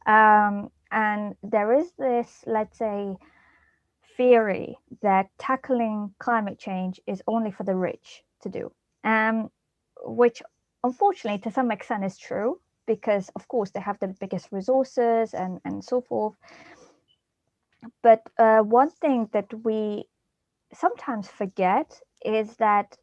And there is this, let's say, theory that tackling climate change is only for the rich to do, which unfortunately to some extent is true, because of course they have the biggest resources and so forth. But one thing that we sometimes forget is that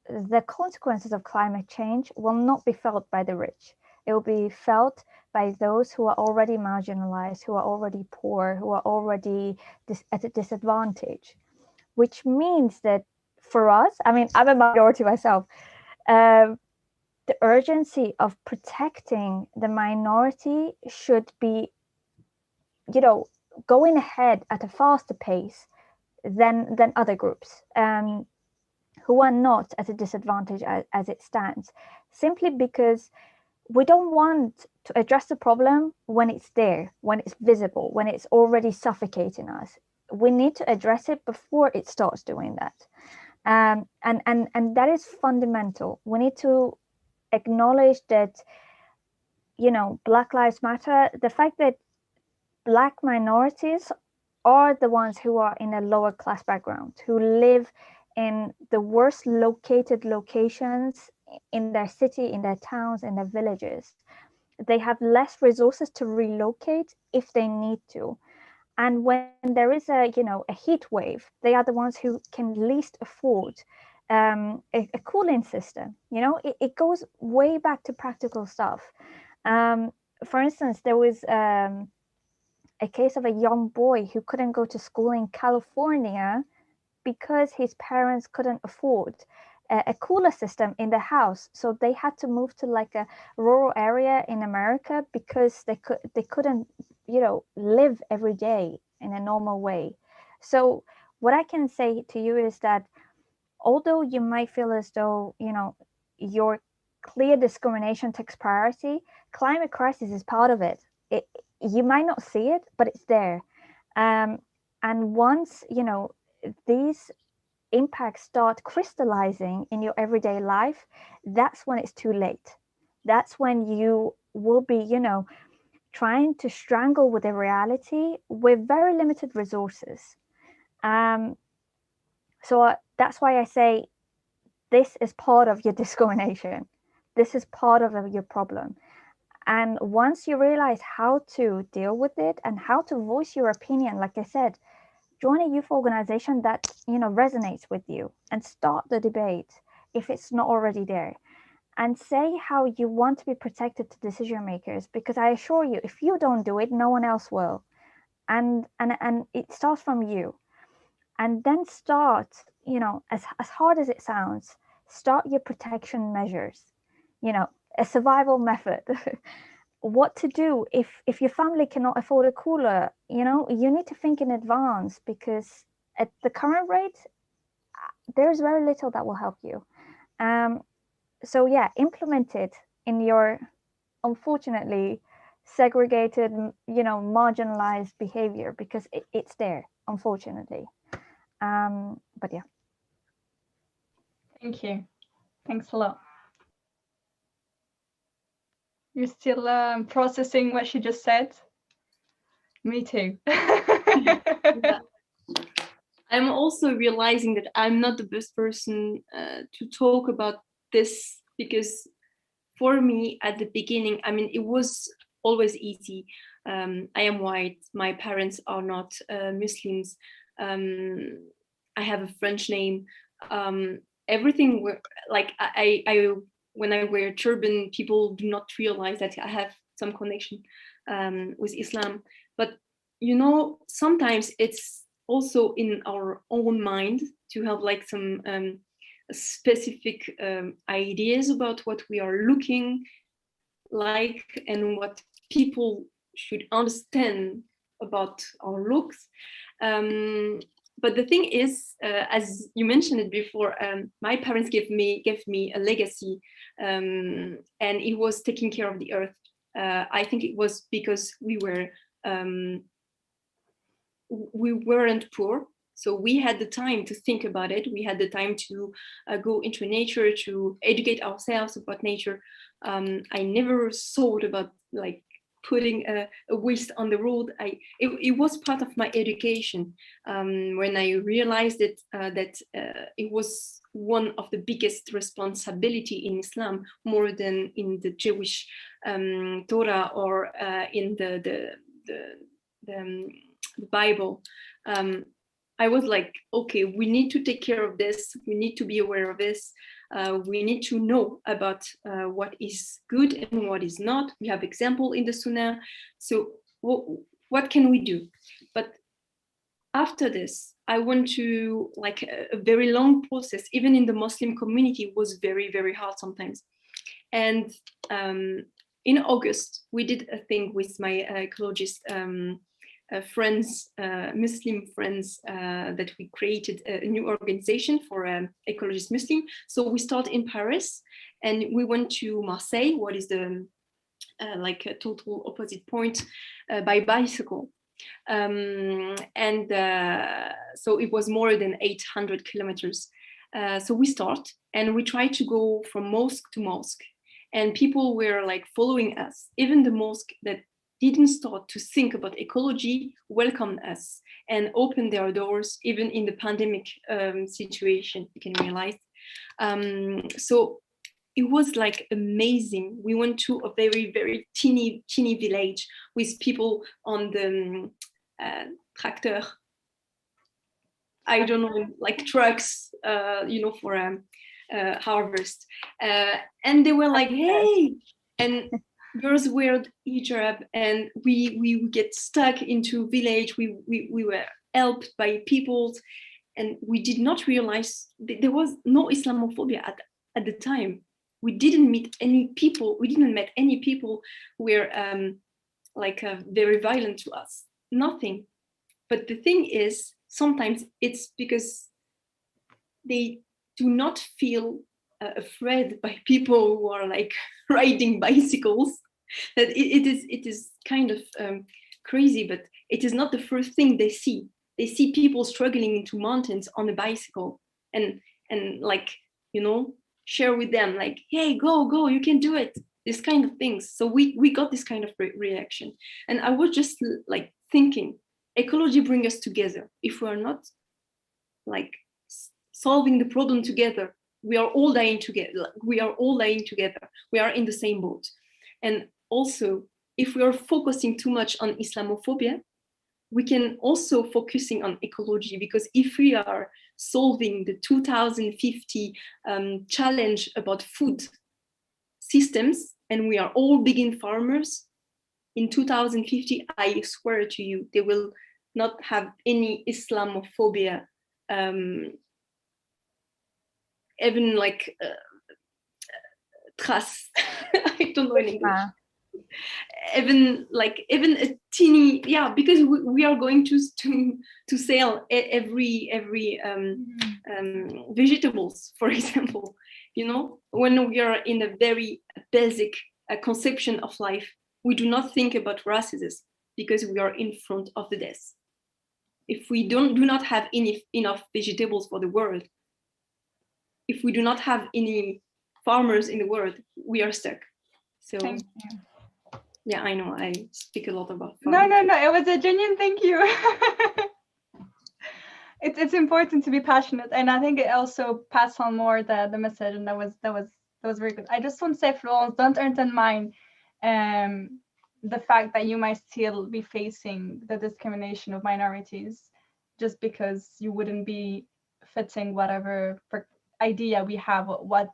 the consequences of climate change will not be felt by the rich. It will be felt by those who are already marginalized, who are already poor, who are already at a disadvantage, which means that for us, I mean, I'm a minority myself, the urgency of protecting the minority should be, you know, going ahead at a faster pace than other groups who are not at a disadvantage as it stands, simply because we don't want to address the problem when it's there, when it's visible, when it's already suffocating us. We need to address it before it starts doing that. And that is fundamental. We need to acknowledge that, you know, Black Lives Matter, the fact that Black minorities are the ones who are in a lower class background, who live in the worst located locations in their city, in their towns, in their villages. They have less resources to relocate if they need to. And when there is a heat wave, they are the ones who can least afford a cooling system. You know, it goes way back to practical stuff. for instance, there was a case of a young boy who couldn't go to school in California because his parents couldn't afford a cooler system in the house, so they had to move to like a rural area in America because they couldn't, you know, live every day in a normal way. So what I can say to you is that although you might feel as though, you know, your clear discrimination takes priority, climate crisis is part of it. You might not see it, but it's there. And once, you know, these impacts start crystallizing in your everyday life, that's when it's too late. That's when you will be, you know, trying to strangle with the reality with very limited resources. So that's why I say this is part of your discrimination. This is part of your problem. And once you realize how to deal with it and how to voice your opinion, like I said, join a youth organization that, you know, resonates with you and start the debate if it's not already there, and say how you want to be protected to decision makers, because I assure you, if you don't do it, no one else will. And it starts from you. And then start, you know, as hard as it sounds, start your protection measures, you know, a survival method. What to do if your family cannot afford a cooler, you know, you need to think in advance, because at the current rate, there's very little that will help you. So yeah, implement it in your, unfortunately, segregated, you know, marginalized behavior, because it's there, unfortunately. But yeah. Thank you. Thanks a lot. You're still processing what she just said? Me too. Yeah. I'm also realizing that I'm not the best person to talk about this, because for me at the beginning, I mean, it was always easy. I am white, my parents are not Muslims, I have a French name, everything were like, I when I wear turban, people do not realize that I have some connection with Islam. But you know, sometimes it's also in our own mind to have like some specific ideas about what we are looking like and what people should understand about our looks. But the thing is, as you mentioned it before, my parents gave me a legacy, and it was taking care of the earth. I think it was because we weren't poor, so we had the time to think about it. We had the time to go into nature, to educate ourselves about nature. I never thought about like putting a waste on the road. It was part of my education. When I realized that it was one of the biggest responsibility in Islam, more than in the Jewish Torah or in the Bible. I was like, okay, we need to take care of this. We need to be aware of this. We need to know about what is good and what is not. We have example in the Sunnah. So what can we do? But after this, I went to like a very long process. Even in the Muslim community, was very, very hard sometimes. And in August, we did a thing with my ecologist friends, Muslim friends, that we created a new organization for ecologist Muslim. So we started in Paris, and we went to Marseille, what is the like a total opposite point, by bicycle. So it was more than 800 kilometers. So we start and we try to go from mosque to mosque, and people were like following us. Even the mosque that didn't start to think about ecology welcomed us and opened their doors, even in the pandemic situation, you can realize. So it was like amazing. We went to a very, very teeny village with people on the tractor. I don't know, like trucks, you know, for harvest. And they were like, hey, and girls wear hijab, and we get stuck into village. We were helped by people, and we did not realize there was no Islamophobia at the time. We didn't meet any people. We didn't met any people who were very violent to us. Nothing. But the thing is, sometimes it's because they do not feel afraid by people who are like riding bicycles. That it is kind of crazy, but it is not the first thing they see. They see people struggling into mountains on a bicycle, and like, you know, share with them like, hey, go, you can do it. This kind of things. So we got this kind of reaction, and I was just like thinking, ecology brings us together. If we are not like solving the problem together, we are all dying together. We are all dying together. We are in the same boat. And also, if we are focusing too much on Islamophobia, we can also focusing on ecology, because if we are solving the 2050 challenge about food systems, and we are all begin farmers, in 2050, I swear to you, they will not have any Islamophobia, even like trace. I don't know in English. Even a teeny, yeah, because we are going to sell every vegetables, for example. You know, when we are in a very basic conception of life, we do not think about racism because we are in front of the death. If we do not have enough vegetables for the world, if we do not have any farmers in the world, we are stuck. So yeah, I know I speak a lot about farming. No, it was a genuine thank you. It's important to be passionate, and I think it also passed on more the message, and that was very good. I just want to say, Florence, don't undermine the fact that you might still be facing the discrimination of minorities just because you wouldn't be fitting whatever idea we have what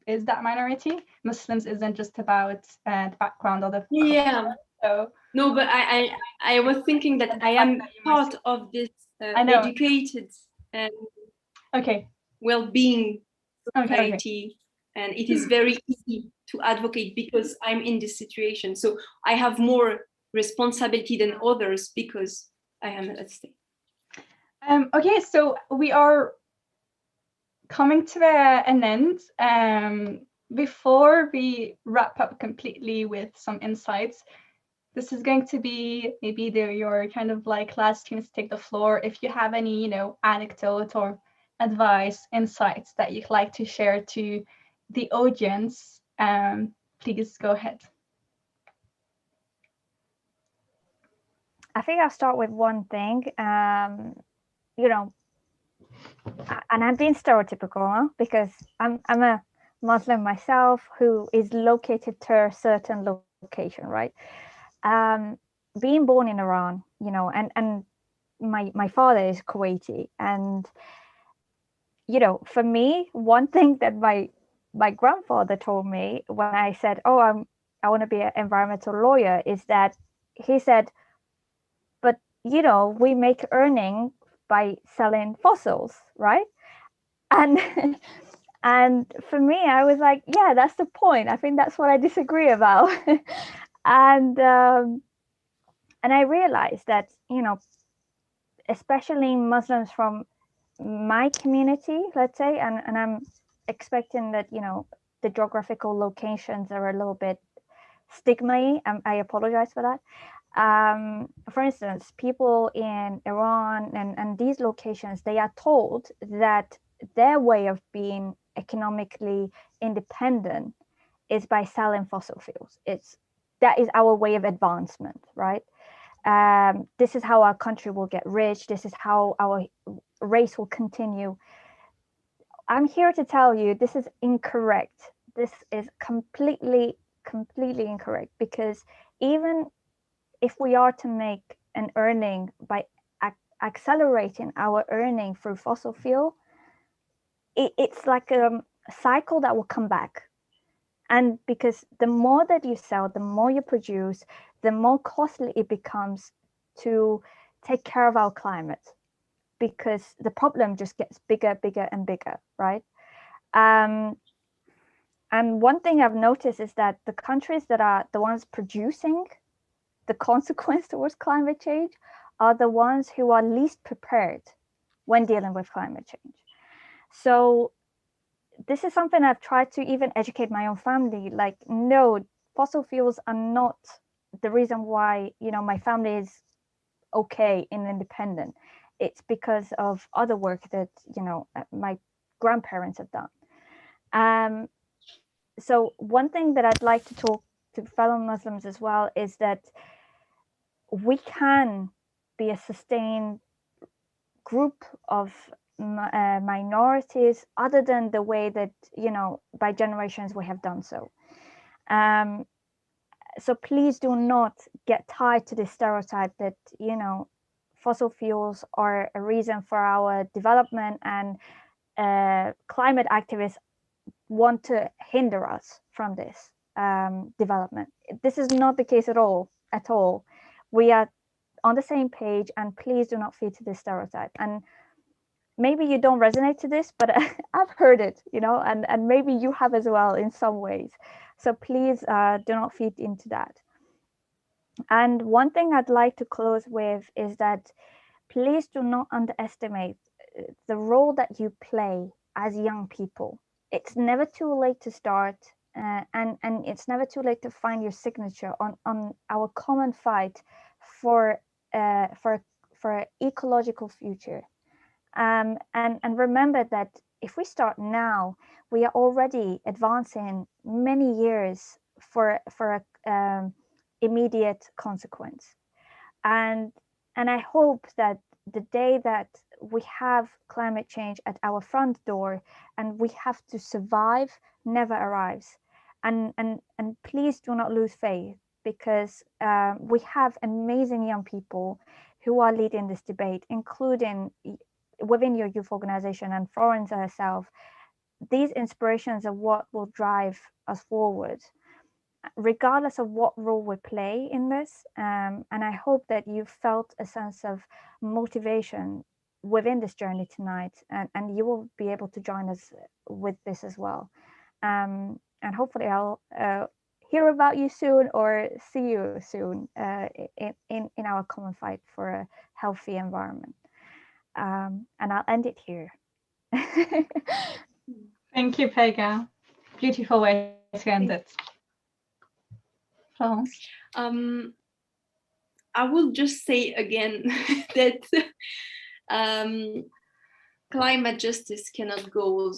is that minority. Muslims isn't just about the background of the yeah. So no, but I was thinking that I am part of this educated and well-being society, and it is very easy to advocate because I'm in this situation. So I have more responsibility than others because I am at stake. Okay, so we are coming to an end. Before we wrap up completely with some insights, this is going to be maybe your kind of like last chance to take the floor. If you have any, anecdote or advice, insights that you'd like to share to the audience, please go ahead. I think I'll start with one thing. And I'm being stereotypical, huh? Because I'm a Muslim myself who is located to a certain location, right? Being born in Iran, and my father is Kuwaiti, and for me, one thing that my grandfather told me when I said, "Oh, I want to be an environmental lawyer," is that he said, "But we make earning by selling fossils, right?" And and for me, I was like, "Yeah, that's the point. I think that's what I disagree about." And I realized that especially Muslims from my community, let's say, and I'm expecting that the geographical locations are a little bit stigma-y. I apologize for that. For instance, people in Iran and these locations, they are told that their way of being economically independent is by selling fossil fuels. That is our way of advancement, right? This is how our country will get rich. This is how our race will continue. I'm here to tell you this is incorrect. This is completely incorrect, because even if we are to make an earning by accelerating our earning through fossil fuel, it's like a cycle that will come back. And because the more that you sell, the more you produce, the more costly it becomes to take care of our climate, because the problem just gets bigger, bigger and bigger, right? And one thing I've noticed is that the countries that are the ones producing the consequence towards climate change are the ones who are least prepared when dealing with climate change. So this is something I've tried to even educate my own family. Like, no, fossil fuels are not the reason why, you know, my family is okay and independent. It's because of other work that, you know, my grandparents have done. So one thing that I'd like to talk to fellow Muslims as well is that we can be a sustained group of minorities other than the way that, you know, by generations we have done so. So please do not get tied to this stereotype that, you know, fossil fuels are a reason for our development, and climate activists want to hinder us from this development. This is not the case at all. We are on the same page, and please do not feed to this stereotype. And maybe you don't resonate to this, but I've heard it, you know, and maybe you have as well in some ways. So please do not feed into that. And one thing I'd like to close with is that please do not underestimate the role that you play as young people. It's never too late to start, and it's never too late to find your signature on our common fight for an ecological future. And remember that if we start now, we are already advancing many years for a immediate consequence. And I hope that the day that we have climate change at our front door and we have to survive never arrives. And please do not lose faith, because we have amazing young people who are leading this debate, including within your youth organization and Florence herself. These inspirations are what will drive us forward, regardless of what role we play in this. And I hope that you felt a sense of motivation within this journey tonight, and you will be able to join us with this as well. And hopefully I'll hear about you soon or see you soon in our common fight for a healthy environment. And I'll end it here. Thank you, Pegah. Beautiful way to end it. Florence? I will just say again that climate justice cannot go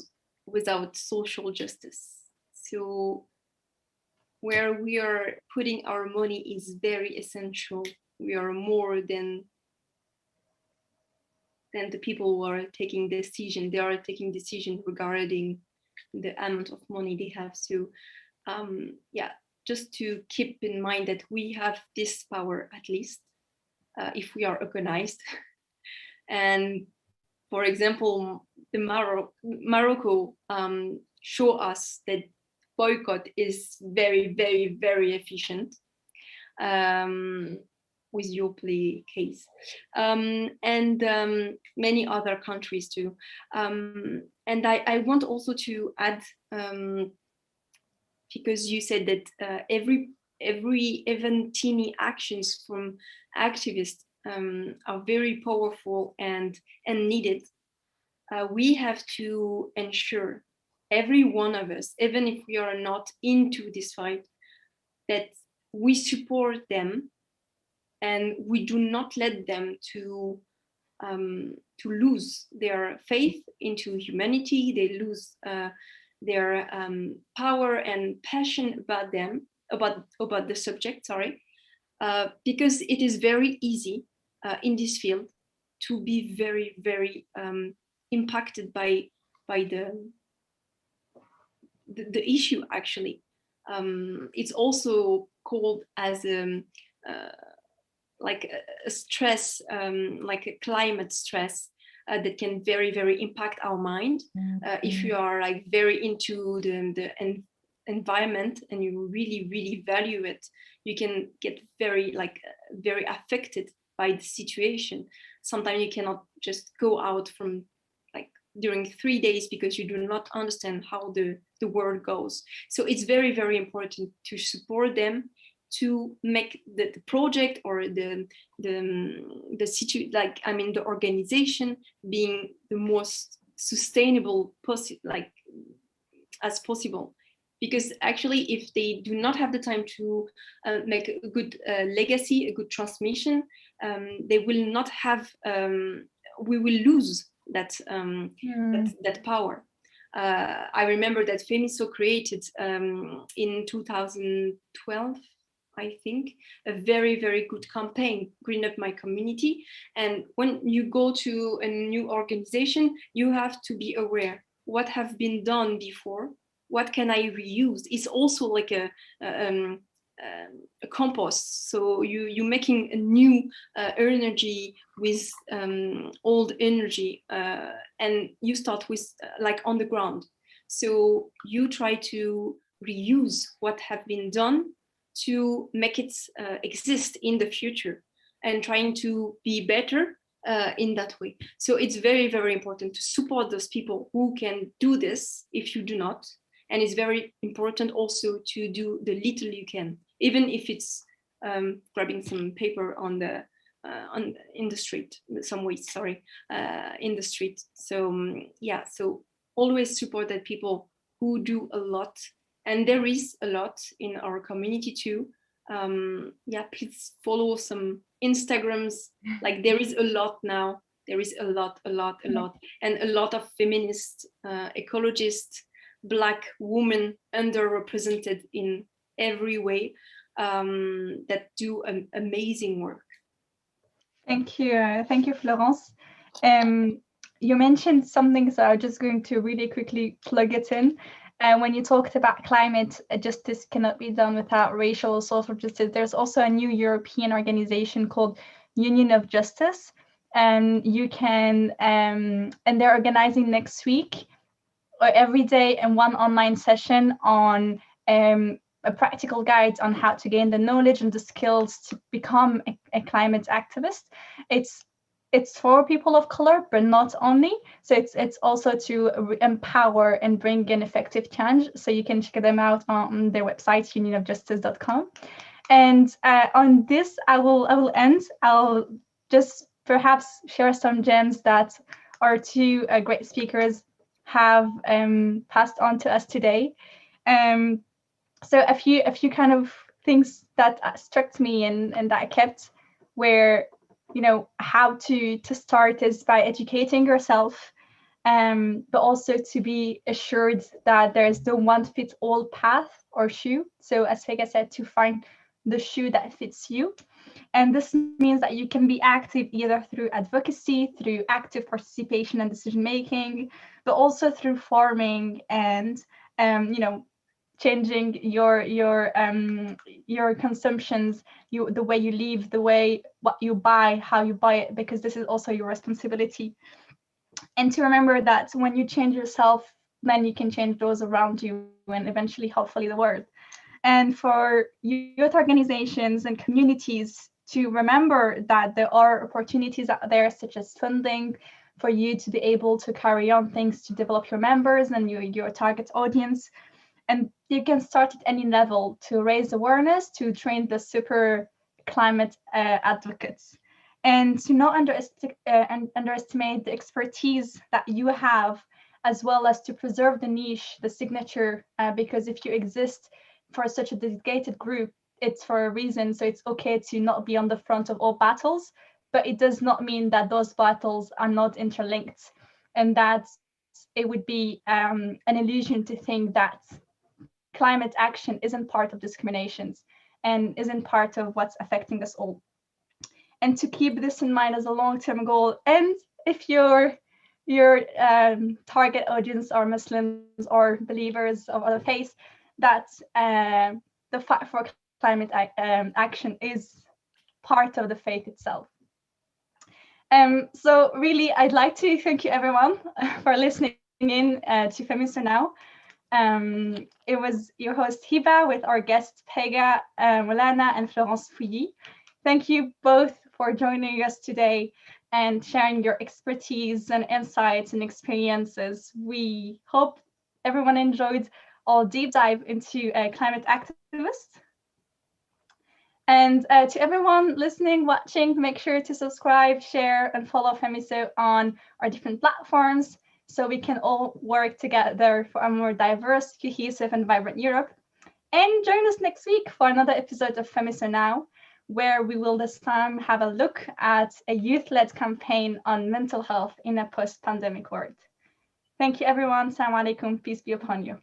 without social justice. So where we are putting our money is very essential. We are more than the people who are taking decision. They are taking decision regarding the amount of money they have. So yeah, just to keep in mind that we have this power, at least if we are organized. And for example, the Morocco show us that boycott is very, very, very efficient. With your play case, and many other countries too. And I want also to add, because you said that every even teeny actions from activists are very powerful and needed. We have to ensure, every one of us, even if we are not into this fight, that we support them and we do not let them to lose their faith into humanity. They lose their power and passion about them, about the subject. Sorry, because it is very easy in this field to be very, very impacted by the issue. Actually, it's also called as like a stress, like a climate stress that can very, very impact our mind if you are like very into the environment and you really, really value it, you can get very affected by the situation. Sometimes you cannot just go out from during 3 days because you do not understand how the world goes. So it's very, very important to support them to make the project or the organization being the most sustainable as possible. Because actually, if they do not have the time to make a good legacy, a good transmission, they will not have. We will lose that power. I remember that FEMYSO created in 2012, I think, a very, very good campaign, Green Up My Community. And when you go to a new organization, you have to be aware what have been done before. What can I reuse? It's also like a compost. So you're making a new energy with old energy, and you start with on the ground. So you try to reuse what have been done to make it exist in the future, and trying to be better in that way. So it's very, very important to support those people who can do this if you do not. And it's very important also to do the little you can, even if it's grabbing some paper in the street, some waste, in the street. So so always support that people who do a lot, and there is a lot in our community too. Please follow some Instagrams. There is a lot now. There is a lot, and a lot of feminists, ecologists, Black women underrepresented in every way, that do an amazing work. Thank you, Florence. You mentioned something, so I'm just going to really quickly plug it in. When you talked about climate justice cannot be done without racial or social justice, there's also a new European organization called Union of Justice, and you can, and they're organizing next week or every day in one online session on a practical guide on how to gain the knowledge and the skills to become a climate activist. It's for people of color, but not only. So it's also to empower and bring in effective change. So you can check them out on their website, unionofjustice.com. And on this, I will end. I'll just perhaps share some gems that our two great speakers have passed on to us today. So a few kind of things that struck me and that I kept were, how to start is by educating yourself, but also to be assured that there is no one fits all path or shoe. So as Pegah said, to find the shoe that fits you. And this means that you can be active either through advocacy, through active participation and decision making, but also through forming and changing your consumptions, the way you live, the way what you buy, how you buy it, because this is also your responsibility. And to remember that when you change yourself, then you can change those around you and eventually, hopefully, the world. And for youth organizations and communities to remember that there are opportunities out there, such as funding, for you to be able to carry on things to develop your members and your target audience. And you can start at any level to raise awareness, to train the super climate advocates, and to not underestimate the expertise that you have, as well as to preserve the niche, the signature, because if you exist for such a dedicated group, it's for a reason. So it's okay to not be on the front of all battles, but it does not mean that those battles are not interlinked, and that it would be an illusion to think that climate action isn't part of discriminations and isn't part of what's affecting us all. And to keep this in mind as a long-term goal, and if your target audience are Muslims or believers of other faiths, that the fight for climate action is part of the faith itself. So really, I'd like to thank you everyone for listening in to FEMYSO Now. It was your host Hiba with our guests Pegah, Moulana, and Florence Pouilly. Thank you both for joining us today and sharing your expertise and insights and experiences. We hope everyone enjoyed our deep dive into climate activists. And to everyone listening, watching, make sure to subscribe, share, and follow FEMYSO on our different platforms so we can all work together for a more diverse, cohesive, and vibrant Europe. And join us next week for another episode of FEMYSOnow, where we will this time have a look at a youth-led campaign on mental health in a post-pandemic world. Thank you, everyone. Assalamu alaikum. Peace be upon you.